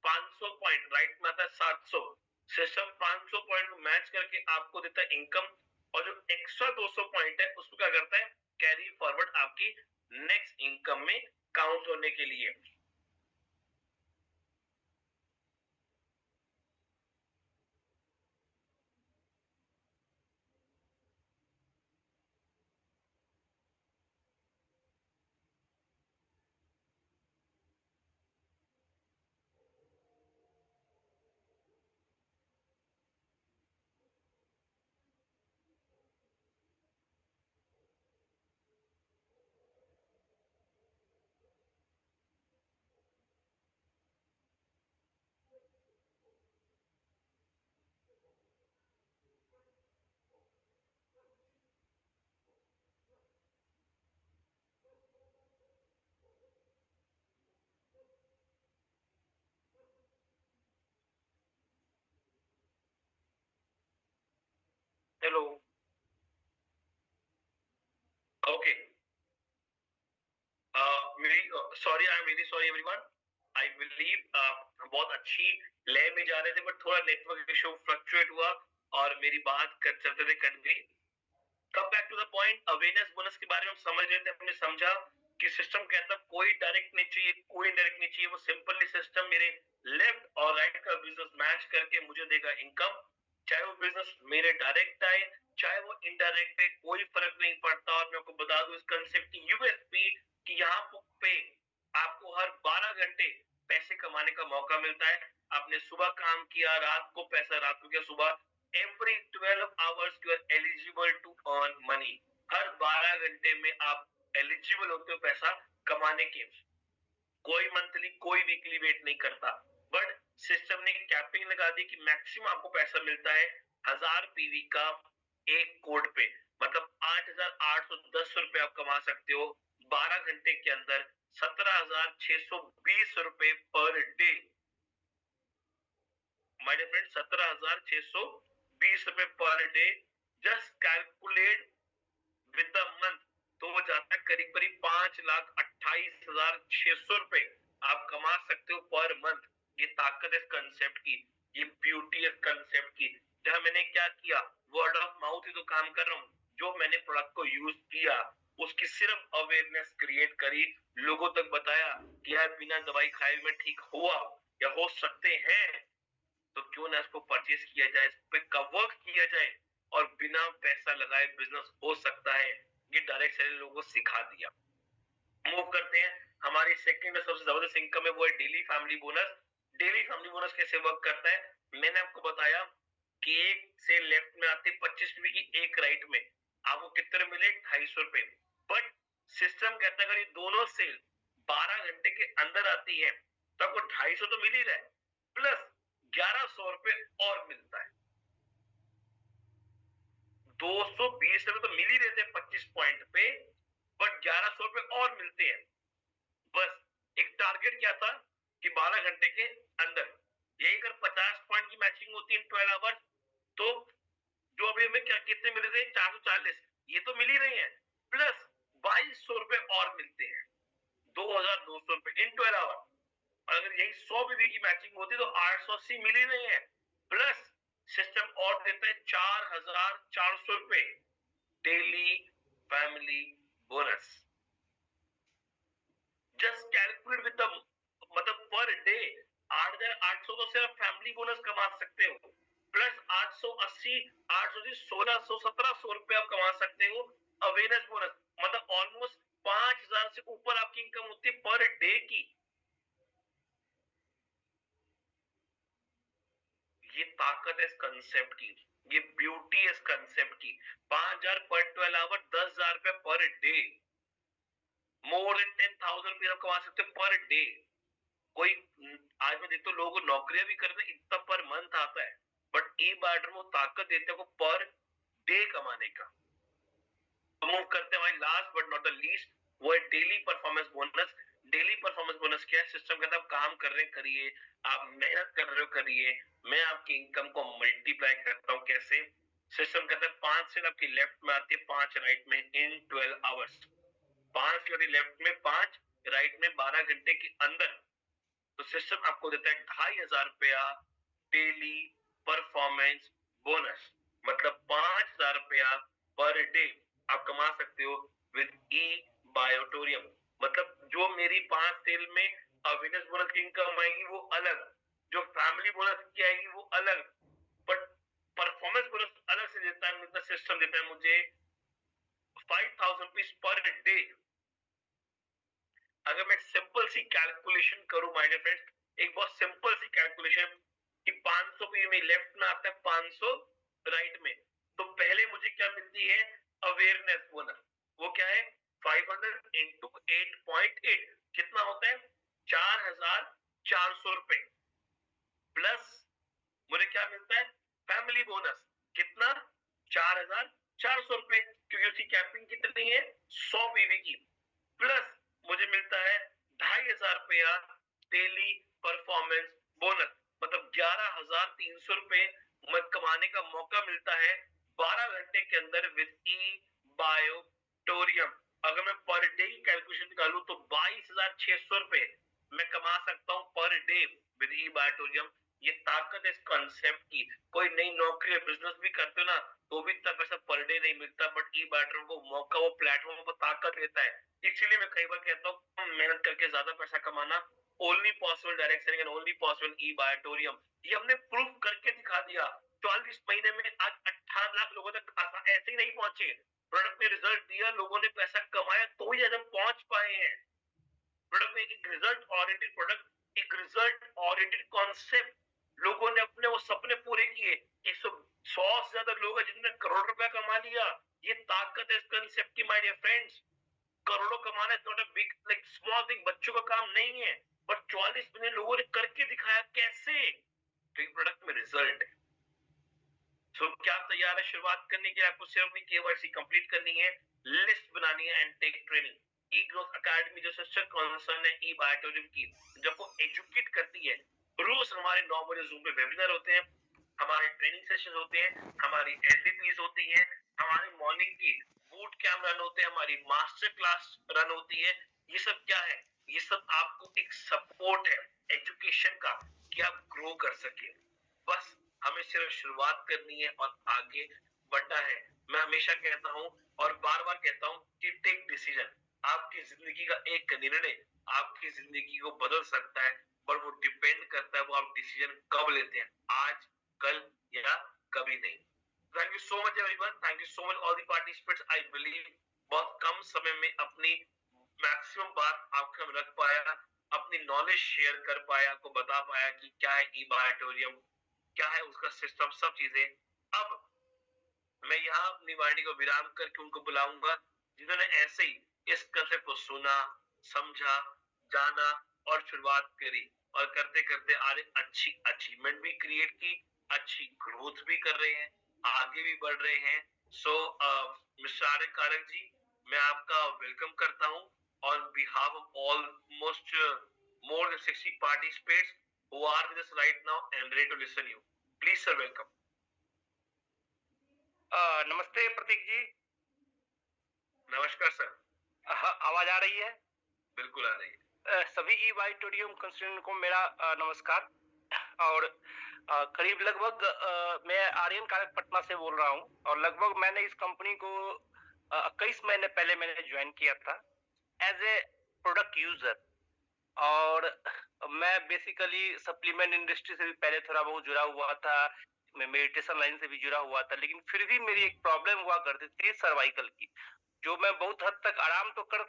500 पॉइंट, राइट में आता है 700। सिस्टम 500 पॉइंट मैच करके आपको देता है इनकम, और जो एक्स्ट्रा 200 पॉइंट है उसको क्या करता है, कैरी फॉरवर्ड आपकी नेक्स्ट इनकम में काउंट होने के लिए। हेलो। ओके। मेरी sorry, I am really sorry everyone. I believe बहुत अच्छी लय में जा रहे थे, बट थोड़ा नेटवर्क इशू फ्लक्चुएट हुआ और मेरी बात कर चलते थे कट गई। Come back to the point, awareness bonus के बारे में हम समझ रहे थे, हमने समझा कि सिस्टम कहता कोई डायरेक्ट नहीं चाहिए, कोई इनडायरेक्ट नहीं चाहिए, वो सिंपली सिस्टम मेरे लेफ्ट और राइट का बिजनेस मैच करके मुझे देगा इनकम। चाहे वो बिजनेस मेरे डायरेक्ट आए चाहे वो इनडायरेक्ट है, कोई फर्क नहीं पड़ता। और मैं आपको बता दूं इस कंसेप्ट की यूएसपी कि यहाँ पे आपको हर 12 घंटे पैसे कमाने का मौका मिलता है। आपने सुबह काम किया, रात को पैसा, रात को क्या सुबह, every 12 hours you are eligible to earn money। हर 12 घंटे में आप एलिजिबल होते हो पैसा कमाने के। कोई मंथली कोई वीकली वेट नहीं करता, बट सिस्टम ने कैपिंग लगा दी कि मैक्सिमम आपको पैसा मिलता है 1000 पीवी का एक कोड पे। मतलब 8810 रुपए आप कमा सकते हो 12 घंटे के अंदर, 17,620 रुपए per day. My dear friend, 17,620 रुपए per day. Just calculate with the month, तो वो जाता है करीब करीब 5,28,600 रुपए आप कमा सकते हो पर मंथ। ये ताकत है कंसेप्ट की, ये ब्यूटी है कंसेप्ट की। जहां मैंने क्या किया, वर्ड ऑफ माउथ ही तो काम कर रहा हूँ। जो मैंने प्रोडक्ट को यूज किया उसकी सिर्फ अवेयरनेस क्रिएट करी, लोगों तक बताया कि यार बिना दवाई खाए में ठीक हुआ या हो सकते हैं, तो क्यों ना इसको परचेज किया जाए, इस पे वर्क किया जाए, और बिना पैसा लगाए बिजनेस हो सकता है। ये डायरेक्ट सेलिंग लोगों को सिखा दिया। मूव करते हैं, हमारी सेकंड में सबसे जबरदस्त इनकम है वो है daily family bonus. Daily family bonus कैसे वर्क करता है, मैंने आपको बताया कि एक से लेफ्ट में आते 25 की, एक राइट में, आपको कितने मिले 250 रुपए। बट सिस्टम कहता है अगर ये दोनों सेल 12 घंटे के अंदर आती है तो आपको 250 तो मिल ही रहा है, प्लस 1100 रुपए और मिलता है। 220 रुपए तो मिल ही रहे थे 25 पॉइंट पे, बट 1100 रुपए और मिलते हैं। बस एक टारगेट क्या था, कि 12 घंटे के अंदर। यही अगर 50 पॉइंट की मैचिंग होती है इन 12 आवर्स, तो जो अभी हमें क्या कितने मिल रहे हैं, 440, ये तो मिल ही रही है, प्लस 2200 और मिलते हैं, 2200 इन 12 आवर। अगर यही 100 बीबी की मैचिंग होती तो 880 मिल ही रही है, प्लस सिस्टम और देता है 4400 daily family bonus. Just calculate with the, मतलब पर डे 8800 तो सिर्फ फैमिली बोनस कमा सकते हो, प्लस 880, 880, 1600, 1700 रुपए आप कमा सकते हो अवेयरनेस बोनस। मतलब ऑलमोस्ट 5000 से ऊपर आपकी इनकम होती है पर डे की। ये ताकत है इस कंसेप्ट की, ये ब्यूटी है इस कंसेप्ट की। 5000 पर 12 आवर, 10,000 रुपए पर डे, मोर देन 10,000 रुपए आप कमा सकते हो पर डे। कोई आज मैं देखता हूँ लोगों को नौकरियां भी करते हैं, इतना पर मंथ आता है, बट ई बार्टर में ताकत देते हैं को पर डे कमाने का। मूव करते हैं भाई, last but not the least, वो है daily performance bonus. Daily performance bonus क्या है? सिस्टम कहता है आप काम कर रहे हैं करिए, आप मेहनत कर रहे हो करिए, मैं आपकी इनकम को मल्टीप्लाई करता हूँ कैसे। सिस्टम कहता है 5 सेल आपकी लेफ्ट में आती है, 5 राइट में इन 12 आवर्स। 5 सेल लेफ्ट में, 5 राइट में, 12 घंटे के अंदर। तो सिस्टम आपको देता है 2500 रुपया डेली परफॉर्मेंस बोनस। मतलब 5000 रुपया पर डे आप कमा सकते हो विद ई बायोटोरियम। मतलब जो मेरी 5 सेल में अवेयरनेस बोनस की इनकम आएगी वो अलग, जो फैमिली बोनस की आएगी वो अलग, बट परफॉर्मेंस बोनस अलग से देता है। मतलब सिस्टम देता है मुझे 5000 रुपीज पर डे। अगर मैं सिंपल सी कैलकुलेशन करूं माय डियर फ्रेंड्स, एक बहुत सिंपल सी कैलकुलेशन कि 500 पे में लेफ्ट में आता है, 500 राइट में, तो पहले मुझे क्या मिलती है? Awareness bonus. वो क्या है? 500 इंटू 8.8 कितना होता है? 4400 रुपए। प्लस मुझे क्या मिलता है? Family bonus. कितना? 4400 रुपए, क्योंकि उसकी कैपिंग कितनी है? 100 बीवी की। प्लस मुझे मिलता है 2500 रुपया डेली परफॉर्मेंस बोनस। मतलब 11300 रुपए मैं कमाने का मौका मिलता है 12 घंटे के अंदर विद ई बायोटोरियम। अगर मैं पर डे की कैलकुलेशन निकालू तो 22,600 रुपए मैं कमा सकता हूं पर डे विद ई बायोटोरियम। ये ताकत है इस कॉन्सेप्ट की। कोई नई नौकरी या बिजनेस भी करते हो ना, तो भी इतना पैसा पर डे नहीं मिलता, बट ई बायोटोरियम को मौका, वो प्लेटफॉर्म को ताकत देता है। इसीलिए मैं कई बार कहता हूँ मेहनत करके ज्यादा पैसा कमाना only possible direct selling and only possible ई बायोटोरियम। ये हमने प्रूव करके दिखा दिया। 44 महीने में आज 18 लाख लोगों तक ऐसे ही नहीं पहुंचे। प्रोडक्ट ने रिजल्ट दिया, लोगों ने पैसा कमाया, तो ही आज हम पहुंच पाए हैं। प्रोडक्ट में एक रिजल्ट ओरिएंटेड प्रोडक्ट, एक रिजल्ट ओरिएंटेड कॉन्सेप्ट, लोगों ने अपने वो सपने पूरे किए। 100 से ज्यादा लोग हैं जिन्होंने करोड़ रुपया कमा लिया। ये ताकत है इस कॉन्सेप्ट की माय डियर फ्रेंड्स। करोड़ों कमाना is not a big like small thing, बच्चों का काम नहीं है, पर 44 मिलियन लोगों ने करके दिखाया। कैसे? क्योंकि प्रोडक्ट में रिजल्ट है। सो क्या आप तैयार है शुरुआत करने के लिए? आपको सिर्फ अपनी केवाईसी कंप्लीट करनी है, लिस्ट बनानी है and take training. E growth academy जो सिस्टर कंसर्न है ई बायोटोरियम की, जो आपको एजुकेट करती है। रोज हमारे 9 बजे जूम पे वेबिनार होते हैं, हमारे ट्रेनिंग सेशन होते हैं, हमारी एलडीपीज होती हैं, हमारे मॉर्निंग की बूट कैंप रन होते हैं, हमारी मास्टर क्लास रन होती है। ये सब क्या है? ये सब आपको एक सपोर्ट है एजुकेशन का, कि आप ग्रो कर सके। बस हमें सिर्फ शुरुआत करनी है और आगे बढ़ना है। मैं हमेशा कहता हूं और बार बार कहता हूं कि टेक डिसीजन। आपकी जिंदगी का एक निर्णय आपकी जिंदगी को बदल सकता है, पर वो डिपेंड करता है वो आप डिसीजन कब लेते हैं, आज, कल या कभी नहीं। Thank you so much everyone, thank you so much all the participants. I believe बहुत कम समय में अपनी मैक्सिमम बात आपके हम रख पाया, अपनी नॉलेज शेयर कर पाया, आपको बता पाया कि क्या है ई बायोटोरियम, क्या है उसका सिस्टम, सब चीजें। अब मैं यहाँ अपनी वाणी को विराम करके उनको बुलाऊंगा जिन्होंने ऐसे ही इस कंसेप्ट को सुना, समझा, जाना और शुरुआत करी, और करते करते आगे अच्छी अचीवमेंट भी क्रिएट की, अच्छी ग्रोथ भी कर रहे हैं, आगे भी बढ़ रहे हैं। सो मिस्टर आर्य कारक जी, मैं आपका वेलकम करता हूँ on behalf of almost more than 60 participants who are with us right now and ready to listen you. Please, sir, welcome.
नमस्ते प्रतीक जी।
नमस्कार सर।
हाँ, आवाज आ रही है?
बिल्कुल आ रही है।
सभी ई ऑडिटोरियम कंस्टिट्यूएंट को मेरा नमस्कार। और करीब लगभग मैं आर्यन कारक पटना से बोल रहा हूँ और लगभग मैंने इस कंपनी को 21 महीने पहले मैंने ज्वाइन किया था एज ए प्रोडक्ट यूजर। और मैं बेसिकली सप्लीमेंट इंडस्ट्री से भी पहले थोड़ा बहुत जुड़ा हुआ था, मैं मेडिटेशन लाइन से भी जुड़ा हुआ था, लेकिन फिर भी मेरी एक प्रॉब्लम हुआ करती थी सर्वाइकल की, जो मैं बहुत हद तक आराम तो कर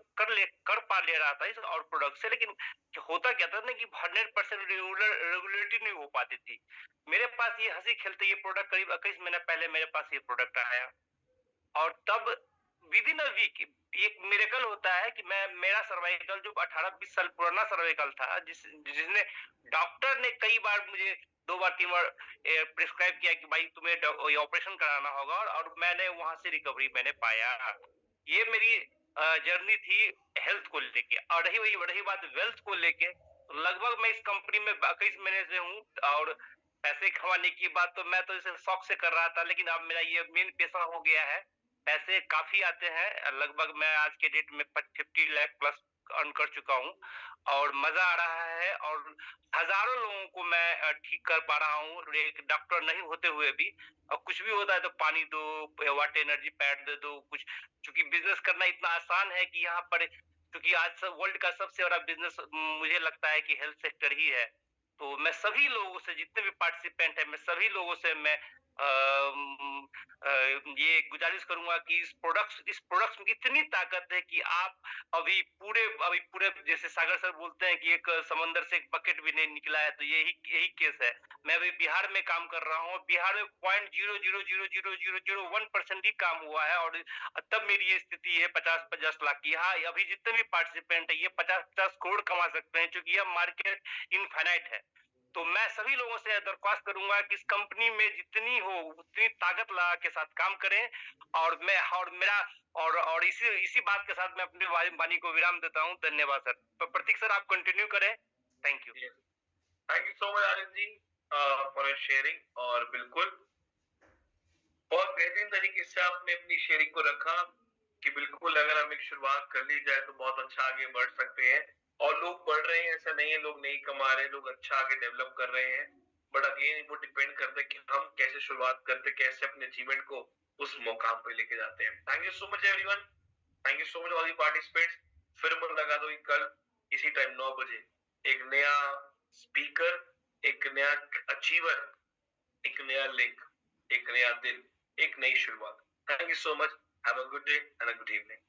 पा ले रहा था इस और प्रोडक्ट से, लेकिन होता क्या था ना कि 100% रेगुलरिटी नहीं हो पाती थी। मेरे पास ये हंसी खेलते ये प्रोडक्ट करीब 21 महीने पहले मेरे पास ये प्रोडक्ट आया और तब विद इन अ वीक एक मिरेकल होता है कि मैं मेरा सर्वाइकल जो 18-20 साल पुराना सर्वाइकल था, जिसने डॉक्टर ने कई बार मुझे 2 बार 3 बार प्रिस्क्राइब किया कि भाई तुम्हें ऑपरेशन कराना होगा, और मैंने वहां से रिकवरी मैंने पाया। ये मेरी जर्नी थी हेल्थ को लेके। और रही बात वेल्थ को लेके, तो लगभग मैं इस कंपनी में 21 महीने से हूँ और पैसे कमाने की बात तो मैं तो इसे शौक से कर रहा था, लेकिन अब मेरा ये मेन पेशा हो गया है। पैसे काफी आते हैं, लगभग मैं आज के डेट में 50 लाख प्लस अर्न कर चुका हूँ और मजा आ रहा है और हजारों लोगों को मैं ठीक कर पा रहा हूँ एक डॉक्टर नहीं होते हुए भी। और कुछ भी होता है तो पानी दो, वाट एनर्जी पैड दे दो कुछ, क्योंकि बिजनेस करना इतना आसान है कि यहाँ पर, क्योंकि आज वर्ल्ड का सबसे बड़ा बिजनेस मुझे लगता है कि हेल्थ सेक्टर ही है। तो मैं सभी लोगों से, जितने भी पार्टिसिपेंट है, मैं सभी लोगों से मैं ये गुजारिश करूंगा कि इस प्रोडक्ट्स में इतनी ताकत है कि आप अभी पूरे जैसे सागर सर बोलते हैं कि एक समंदर से एक बकेट भी नहीं निकला है, तो यही केस है। मैं अभी बिहार में काम कर रहा हूँ, बिहार में 0.0000001% ही काम हुआ है और तब मेरी ये स्थिति है 50-50 लाख की। हाँ, अभी जितने भी पार्टिसिपेंट है ये 50-50 करोड़ कमा सकते हैं, क्योंकि यह मार्केट इनफाइनाइट है। तो मैं सभी लोगों से दरख्वास्त करूंगा कि इस कंपनी में जितनी हो उतनी ताकत लगा के साथ काम करें। और मैं और मेरा और इसी बात के साथ मैं अपनी वाणी को विराम देता हूं। धन्यवाद सर। तो प्रतीक सर आप कंटिन्यू करें। Thank you.
Thank you so much Anand ji for sharing. और बिल्कुल बहुत बेहतरीन तरीके से आपने अपनी शेयरिंग को रखा कि बिल्कुल अगर हम एक शुरुआत कर ली जाए तो बहुत अच्छा आगे बढ़ सकते हैं। और लोग बढ़ रहे हैं, ऐसा नहीं है लोग नहीं कमा रहे, लोग अच्छा आगे डेवलप कर रहे हैं। बट अगेन वो डिपेंड करता है कि हम कैसे शुरुआत करते हैं, कैसे अपने अचीवमेंट को उस मुकाम पे लेके जाते हैं। Thank you so much everyone, thank you so much all the participants. फिर मन लगा दो कल इसी टाइम 9 बजे एक नया स्पीकर, एक नया अचीवर, एक नया लिंक, एक नया दिन, एक नई शुरुआत। Thank you so much, have a good day and a good evening.